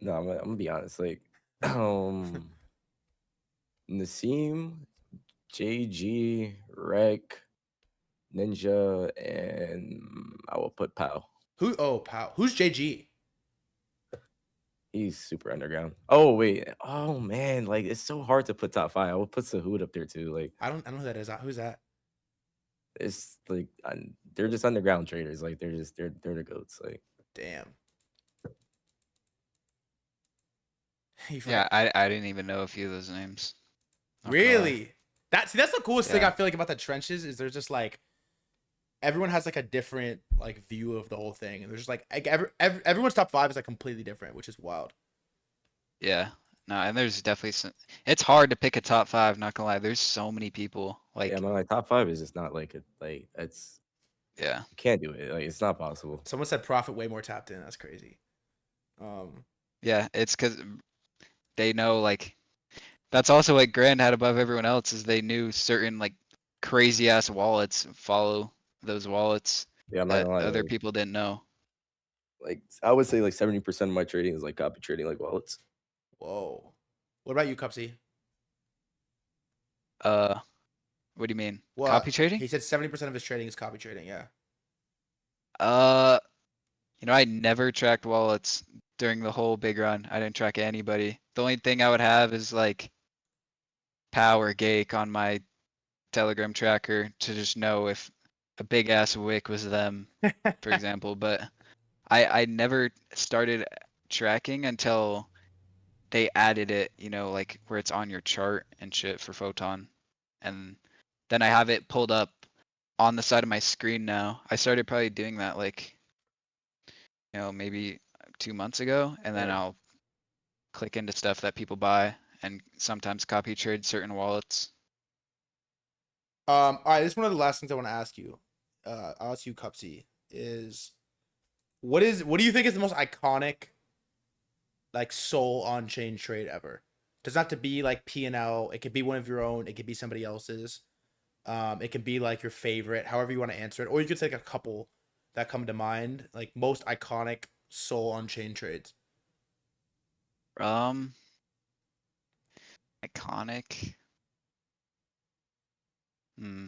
C: No, I'm gonna be honest. Like, Nassim, JG, Rec, Ninja, and I will put Pow.
A: Who? Oh, Pow. Who's JG?
C: He's super underground. Oh wait. Oh man, like it's so hard to put top 5. I will put Sahood up there too. Like
A: I don't know who that is. Who's that?
C: it's like they're just underground traders. Like they're the goats. Like
A: Damn. You
B: Yeah, I didn't even know a few of those names. Not gonna lie.
A: Really? That's the coolest thing
B: Yeah.
A: I feel like about the trenches is there's just like everyone has like a different like view of the whole thing, and there's just like everyone's top 5 is like completely different, which is wild.
B: Yeah. No, and there's definitely some. It's hard to pick a top 5. Not gonna lie. There's so many people. Like,
C: yeah, my top 5 is just not like it's
B: yeah.
C: you can't do it. Like it's not possible.
A: Someone said Profit way more tapped in. That's crazy.
B: Yeah, it's because they know, like, that's also what Grand had above everyone else is they knew certain, like, crazy ass wallets follow those wallets
C: Yeah, I'm not
B: that
C: gonna lie.
B: other people didn't know.
C: Like I would say like 70% of my trading is like copy trading, like wallets.
A: Whoa. What about you, Cupsy?
B: Uh, what do you mean?
A: What?
B: Copy trading?
A: He said 70% of his trading is copy trading. Yeah.
B: Uh, I never tracked wallets during the whole big run. I didn't track anybody. The only thing I would have is like Power Gake on my Telegram tracker to just know if a big ass wick was them, for example. But I never started tracking until they added it, like where it's on your chart and shit for Photon. And then I have it pulled up on the side of my screen now. I started probably doing that like, maybe 2 months ago, and then
A: Word.
B: I'll click into stuff that people buy and sometimes copy trade certain wallets.
A: All right. This is one of the last things I want to ask you. I'll ask you, Cupsy, is what do you think is the most iconic like soul on chain trade ever? Does not have to be like P&L. It could be one of your own. It could be somebody else's. It can be like your favorite, however you want to answer it, or you could take a couple that come to mind, like most iconic soul on chain trades.
B: Um, Iconic. Hmm.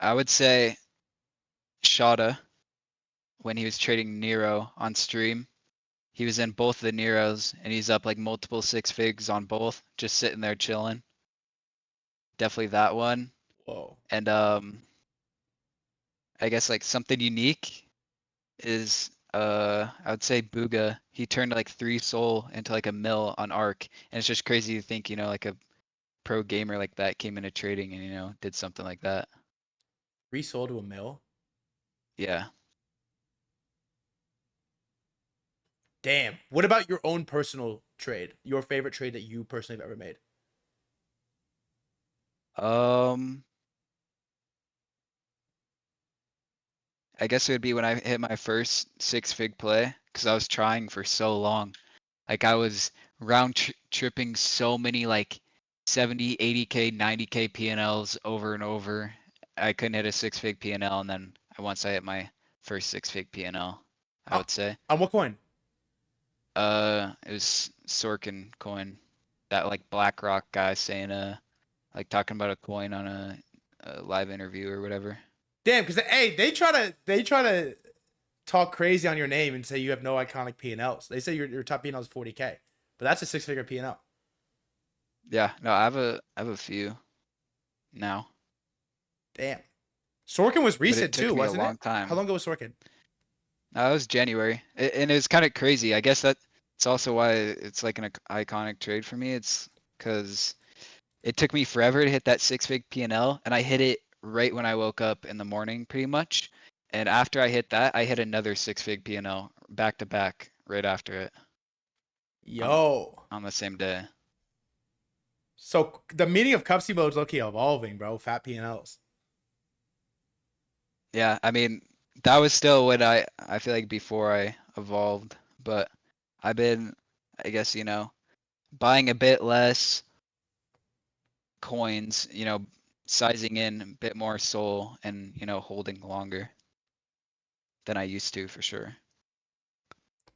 B: I would say Shada when he was trading Nero on stream. He was in both the Neros and he's up like multiple 6 figs on both, just sitting there chilling. Definitely that one.
A: Whoa.
B: And I guess like something unique is I would say Booga. He turned like 3 soul into like a mill on Arc. And it's just crazy to think, like a pro gamer like that came into trading and did something like that.
A: Resold to a mill.
B: Yeah.
A: Damn. What about your own personal trade? Your favorite trade that you personally have ever made?
B: I guess it would be when I hit my first 6 fig play because I was trying for so long. Like I was tripping so many like 70, 80k, 90k PNLs over and over. I couldn't hit a 6 fig PNL, and then once I hit my first 6 fig PNL, I would say.
A: On what coin?
B: It was Sorkin coin, that like BlackRock guy saying like talking about a coin on a live interview or whatever.
A: Damn, because hey, they try to talk crazy on your name and say you have no iconic P&Ls. They say your top P&L is 40K, but that's a 6-figure P&L.
B: Yeah, no, I have a few now.
A: Damn. Sorkin was
B: But
A: recent
B: it took
A: too,
B: me a
A: wasn't it?
B: long time.
A: How long ago was Sorkin?
B: No, it was January, and it was kind of crazy. I guess that it's also why it's like an iconic trade for me. It's because it took me forever to hit that 6 fig P&L, and I hit it right when I woke up in the morning, pretty much. And after I hit that, I hit another 6 fig P&L back to back right after it
A: Yo.
B: on the same day.
A: So the meaning of Cupsey mode is low-key evolving, bro. Fat P&Ls.
B: Yeah, I mean, that was still what I feel like before I evolved, but I've been, I guess, buying a bit less coins, sizing in a bit more soul and, holding longer than I used to for sure.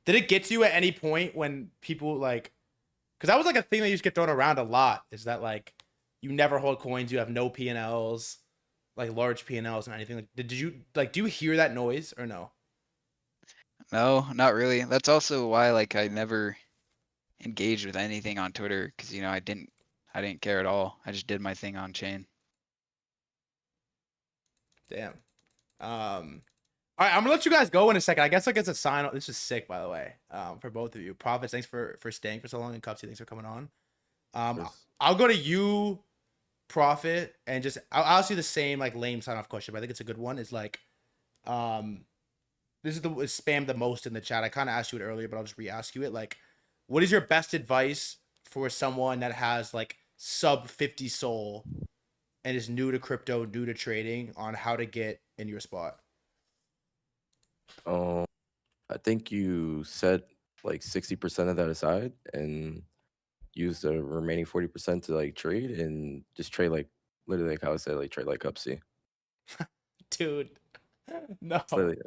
A: Did it get to you at any point when people like, because that was like a thing that used to get thrown around a lot, is that like you never hold coins, you have no P&Ls, like large P&Ls and anything. Like, did you like, do you hear that noise or no?
B: No, not really. That's also why like I never engaged with anything on Twitter because I didn't care at all. I just did my thing on chain.
A: Damn. All right, I'm gonna let you guys go in a second. I guess like it's a sign. This is sick, by the way. For both of you, Profits, thanks for staying for so long, and Cupsy, thanks for coming on.
C: Chris.
A: I'll go to you, Profit, and just I'll ask you the same like lame sign off question, but I think it's a good one. Is like, this is the is spammed the most in the chat. I kind of asked you it earlier, but I'll just re-ask you it. Like, what is your best advice for someone that has like sub 50 soul and is new to crypto, new to trading, on how to get in your spot?
C: Um, I think you set like 60% of that aside and use the remaining 40% to like trade and just trade like literally like how I said, like trade like Cupsey.
A: Dude, no.
C: It's literally,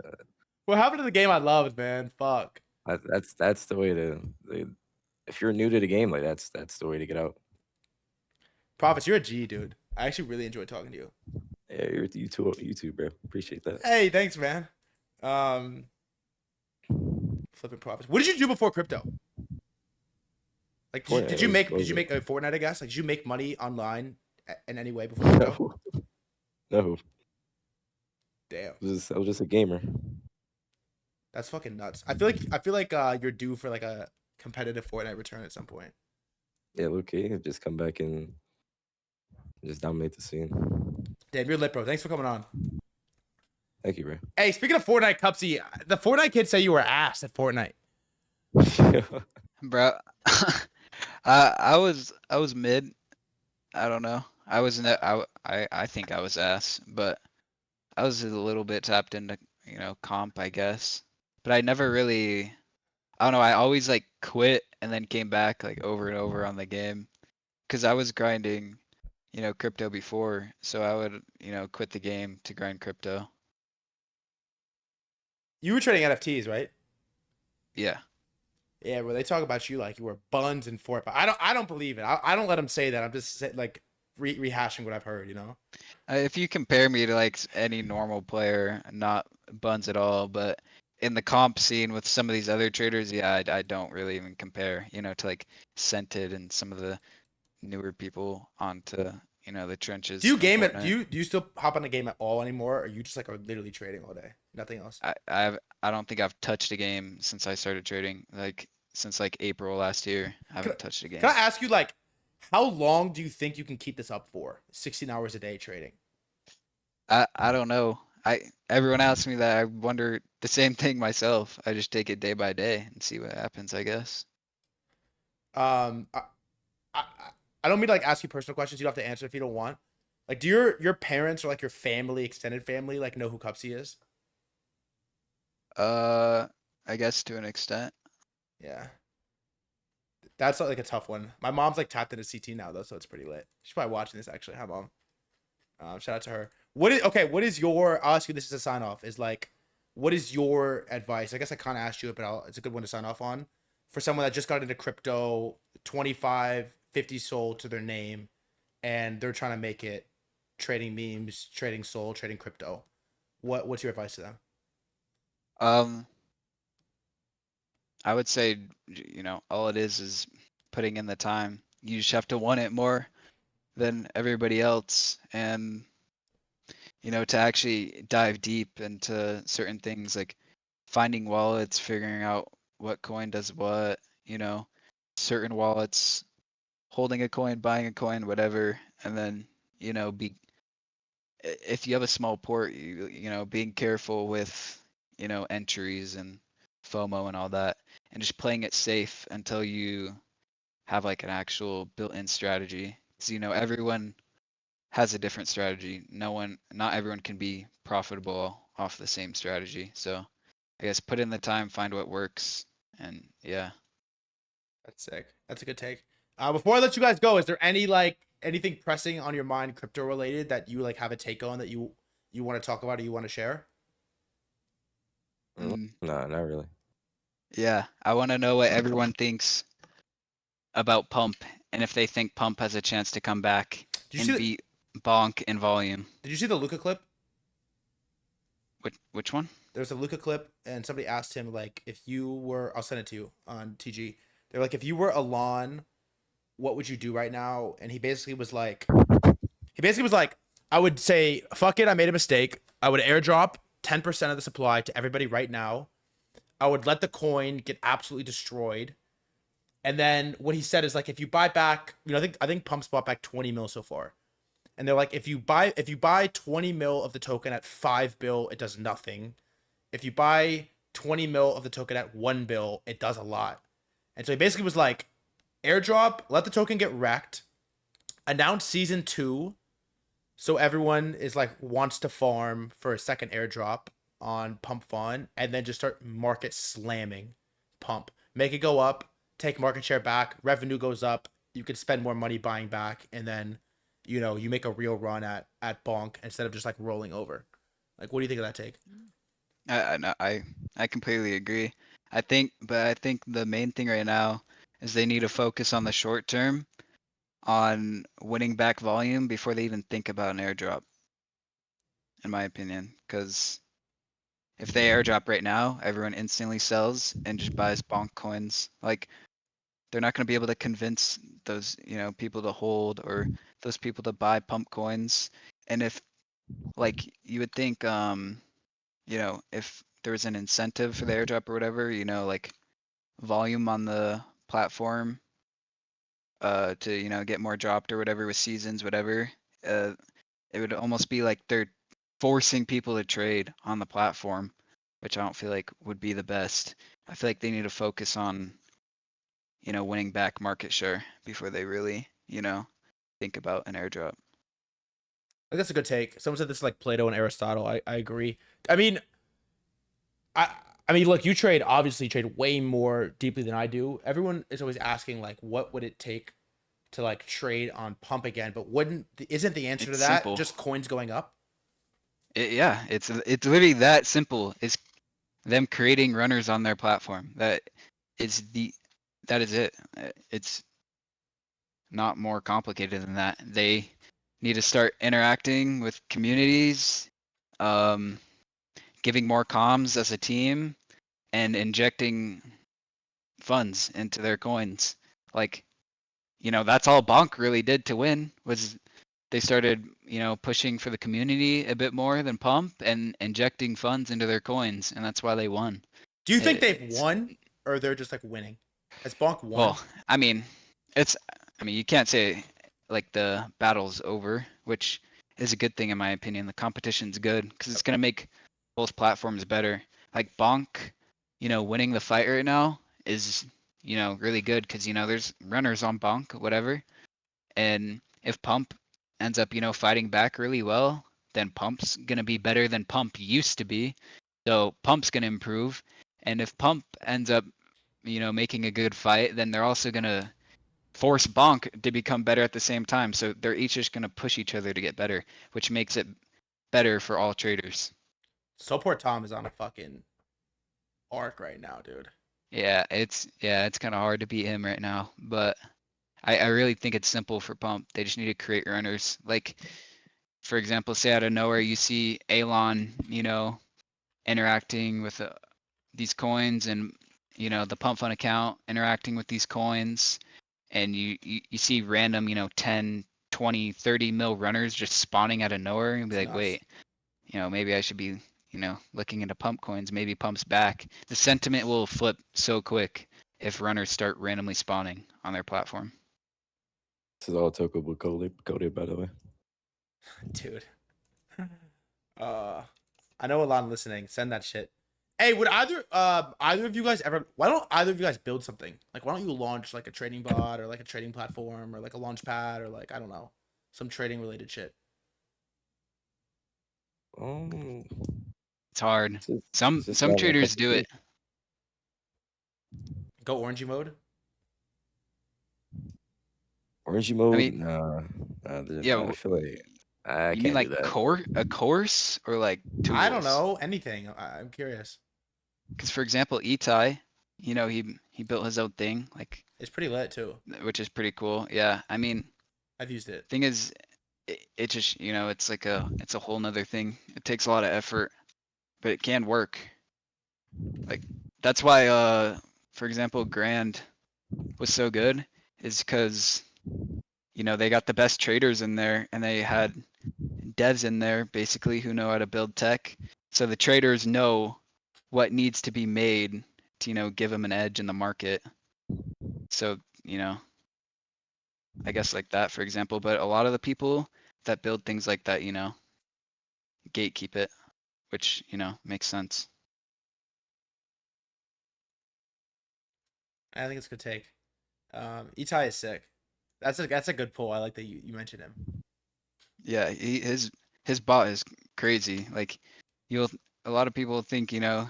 A: What happened to the game I loved, man? Fuck.
C: that's the way to. If you're new to the game, like that's the way to get out.
A: Profits, you're a G, dude. I actually really enjoyed talking to you.
C: Yeah, you too, bro. Appreciate that.
A: Hey, thanks, man. Flipping Profits. What did you do before crypto? Like, did you make Fortnite? I guess. Like, did you make money online in any way before crypto?
C: No, no.
A: Damn,
C: I was just a gamer.
A: that's fucking nuts. I feel like you're due for like a competitive Fortnite return at some point.
C: Yeah, okay. Just come back and just dominate the scene.
A: Damn, you're lit, bro. Thanks for coming on.
C: Thank you, bro.
A: Hey, speaking of Fortnite, Cupsy, the Fortnite kids say you were ass at Fortnite.
B: Bro, I was mid. I don't know. I was I think I was ass, but I was a little bit tapped into, comp, I guess. But I never really, I don't know, I always like quit and then came back like over and over on the game because I was grinding, crypto before, so I would, quit the game to grind crypto.
A: You were trading NFTs, right?
B: Yeah.
A: Yeah, where they talk about you like you were buns in Fortnite. I don't believe it. I don't let them say that. I'm just like rehashing what I've heard. You know.
B: If you compare me to like any normal player, not buns at all, but in the comp scene with some of these other traders, yeah, I don't really even compare, to like Scented and some of the newer people onto, the
A: Do
B: trenches
A: you
B: from
A: game it?
B: Fortnite.
A: Do you still hop on the game at all anymore? Or are you just like are literally trading all day? Nothing else.
B: I don't think I've touched a game since I started trading, like since like April last year. I
A: Can,
B: haven't touched a
A: can I
B: game.
A: ask you like, how long do you think you can keep this up for? 16 hours a day trading.
B: I don't know. Everyone asks me that. I wonder the same thing myself. I just take it day by day and see what happens, I guess.
A: Um, I, I, I don't mean to like ask you personal questions. You don't have to answer if you don't want. Like, do your parents or like your family, extended family, like know who Cupsy is?
B: I guess to an extent.
A: Yeah. That's like a tough one. My mom's like tapped into CT now though, so it's pretty lit. She's probably watching this actually. Hi, mom. Shout out to her. What is okay? What is your? I'll ask you this as a sign off. Is like, what is your advice? I guess I kind of asked you it, but it's a good one to sign off on for someone that just got into crypto, 25, 50 sold to their name, and they're trying to make it trading memes, trading soul, trading crypto. What's your advice to them?
B: Um, I would say, all it is putting in the time. You just have to want it more than everybody else, and to actually dive deep into certain things like finding wallets, figuring out what coin does what, certain wallets, holding a coin, buying a coin, whatever, and then if you have a small port, being careful with entries and FOMO and all that, and just playing it safe until you have like an actual built-in strategy. So everyone has a different strategy. Not everyone can be profitable off the same strategy. So I guess put in the time, find what works, and yeah.
A: That's sick. That's a good take. Before I let you guys go, is there anything pressing on your mind crypto related that you have a take on that you want to talk about or you want to share?
B: Mm,
C: No, not really.
B: yeah, I want to know what everyone thinks about Pump and if they think Pump has a chance to come back
A: Did you
B: and
A: see
B: beat Bonk in volume.
A: Did you see the Luca clip?
B: Which one?
A: There's a Luca clip, and somebody asked him if you were. I'll send it to you on TG. They're like, if you were Alon, what would you do right now? And he basically was like, I would say, fuck it, I made a mistake. I would airdrop 10% of the supply to everybody right now. I would let the coin get absolutely destroyed. And then what he said is if you buy back, I think Pump's bought back 20 mil so far. And they're like, if you buy 20 mil of the token at 5 bill, it does nothing. If you buy 20 mil of the token at 1 bill, it does a lot. And so he basically was like, airdrop, let the token get wrecked, announce season 2 so everyone is wants to farm for a second airdrop on Pump Fun, and then just start market slamming Pump. Make it go up, take market share back, revenue goes up, you can spend more money buying back, and then you make a real run at Bonk instead of just rolling over. What do you think of that take?
B: I completely agree. I think the main thing right now is they need to focus on the short term, on winning back volume before they even think about an airdrop, in my opinion. Because if they airdrop right now, everyone instantly sells and just buys bonk coins. They're not going to be able to convince those people to hold or those people to buy pump coins. And if you would think if there was an incentive for the airdrop or whatever, volume on the platform to get more dropped or whatever with seasons, whatever, it would almost be like they're forcing people to trade on the platform, which I don't feel like would be the best. I feel like they need to focus on winning back market share before they really think about an airdrop.
A: I think that's a good take. Someone said this is like Plato and Aristotle. I agree. I mean, I I mean, look, you obviously trade way more deeply than I do. Everyone is always asking what would it take to trade on Pump again, but isn't the answer to
B: It's
A: that
B: simple.
A: just coins going up?
B: Yeah, it's literally that simple. It's them creating runners on their platform. That is it. It's not more complicated than that. They need to start interacting with communities, um, giving more comms as a team, and injecting funds into their coins. Like, that's all Bonk really did to win was they started, pushing for the community a bit more than Pump and injecting funds into their coins, and that's why they won.
A: Do you think they've
B: It's
A: won, or they're just winning? Has Bonk won?
B: well, you can't say like the battle's over, which is a good thing in my opinion. The competition's good because it's gonna make both platforms better. Like Bonk, winning the fight right now is really good because there's runners on Bonk, whatever. And if Pump ends up fighting back really well, then Pump's gonna be better than Pump used to be. So Pump's gonna improve. And if Pump ends up making a good fight, then they're also gonna force Bonk to become better at the same time. So they're each just gonna push each other to get better, which makes it better for all traders.
A: Soport Tom is on a fucking arc right now, dude.
B: It's kind of hard to beat him right now, but I really think it's simple for Pump. They just need to create runners. Like, for example, say out of nowhere you see Elon, interacting with these coins and the Pump Fund account interacting with these coins, and you see random 10 20 30 mil runners just spawning out of nowhere and be
A: It's
B: like,
A: nuts.
B: wait, maybe I should be looking into Pump coins. Maybe Pump's back. The sentiment will flip so quick if runners start randomly spawning on their platform.
C: This is all Toko coded, by the way.
A: Dude. I know a lot of listening. Send that shit. Hey, would either of you guys ever? Why don't either of you guys build something? Like, why don't you launch like a trading bot or like a trading platform or like a launch pad or like I don't know, some trading related shit.
B: It's hard.
C: It's just-
B: Some
C: it's just
B: some
C: not my
B: traders
C: cup of
B: do
C: tea.
B: it.
A: Go orangey mode.
C: Orangey mode?
B: mean, yeah.
C: I feel like I
B: You mean
C: can't do
B: like
C: that.
B: a course or like tools?
A: I don't know anything. I'm curious.
B: Because for example, Itai, you know, he built his own thing, like,
A: It's pretty lit too.
B: which is pretty cool. Yeah, I mean,
A: I've used it.
B: thing is, it just, you know, it's a whole nother thing. It takes a lot of effort, but it can work. Like, that's why, for example, Grand was so good, is because, you know, they got the best traders in there, and they had devs in there basically who know how to build tech. So the traders know what needs to be made to, you know, give them an edge in the market. So, you know, I guess like that, for example. But a lot of the people that build things like that, you know, gatekeep it, which, you know, makes sense.
A: I think it's a good take. Itai is sick. That's a good pull. I like that you mentioned him.
B: Yeah, his bot is crazy. Like, you'll a lot of people think, you know,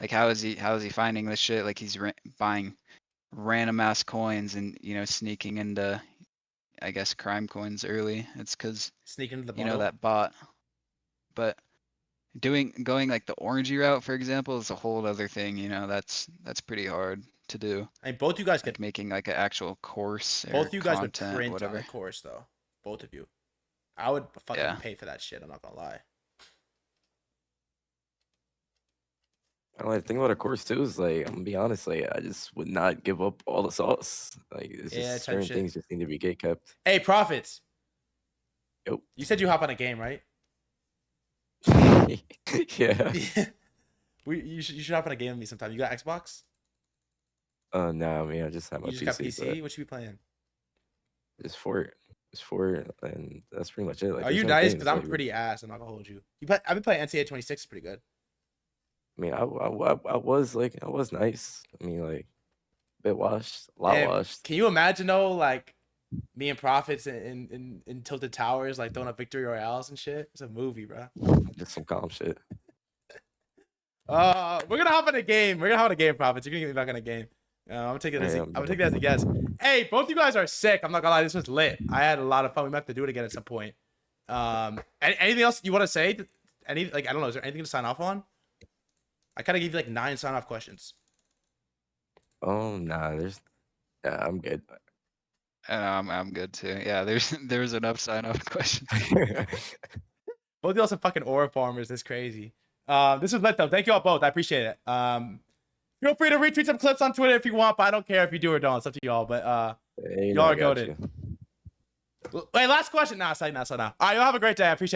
B: like how is he finding this shit? Like he's buying random ass coins and, you know, sneaking into, I guess, crime coins early. It's because,
A: Sneak into the
B: you know,
A: bottle.
B: that bot. But going like the orangey route, for example, is a whole other thing. You know, that's pretty hard to do.
A: I mean, both you guys
B: Like
A: could.
B: making like an actual course
A: Both
B: or
A: of you guys would
B: content,
A: print on a
B: whatever.
A: course though. Both of you. I would fucking
B: Yeah.
A: pay for that shit. I'm not gonna lie.
C: I don't know, the thing about a course too is like I'm gonna be honest, like I just would not give up all the sauce. Like it's
A: Yeah,
C: just
A: type
C: certain
A: shit.
C: things just need to be gate kept.
A: Hey, Profits.
C: Yep.
A: You said you hop on a game, right?
C: Yeah.
A: You should hop on a game with me sometime. You got Xbox?
C: No, I mean I just have my
A: You just got
C: PC,
A: PC? What you be playing?
C: but it's Fort. It's Fort, and that's pretty much it. Like
A: Are
C: there's
A: you
C: no
A: nice?
C: things,
A: Because I'm
C: like,
A: pretty ass. I'm not gonna hold you. I've been playing NCAA 26. Pretty good.
C: I mean, I was like I was nice. I mean, like a bit washed, a lot
A: And
C: washed.
A: can you imagine though, like me and Profits in Tilted Towers, like throwing up victory royales and shit? It's a movie, bro.
C: Just some calm shit.
A: We're gonna hop on a game. We're gonna hop on a game, Profits. You're gonna get me back on a game. I'm gonna take it as
C: Yeah,
A: I'm gonna take that as a guess. Hey, both you guys are sick. I'm not gonna lie. This was lit. I had a lot of fun. We might have to do it again at some point. Anything else you want to say? Any like I don't know. Is there anything to sign off on? I kind of gave you like 9 sign off questions.
C: Oh nah, I'm good.
B: And I'm good too. Yeah, there's enough sign off questions.
A: Both of y'all some fucking aura farmers. That's crazy. This was lit though. Thank you all both. I appreciate it. Feel free to retweet some clips on Twitter if you want, but I don't care if you do or don't. It's up to y'all. But
C: Hey,
A: y'all
C: I
A: are
C: got
A: goated.
C: you.
A: Wait, last question. Nah, say nah. All right, y'all have a great day. I appreciate it.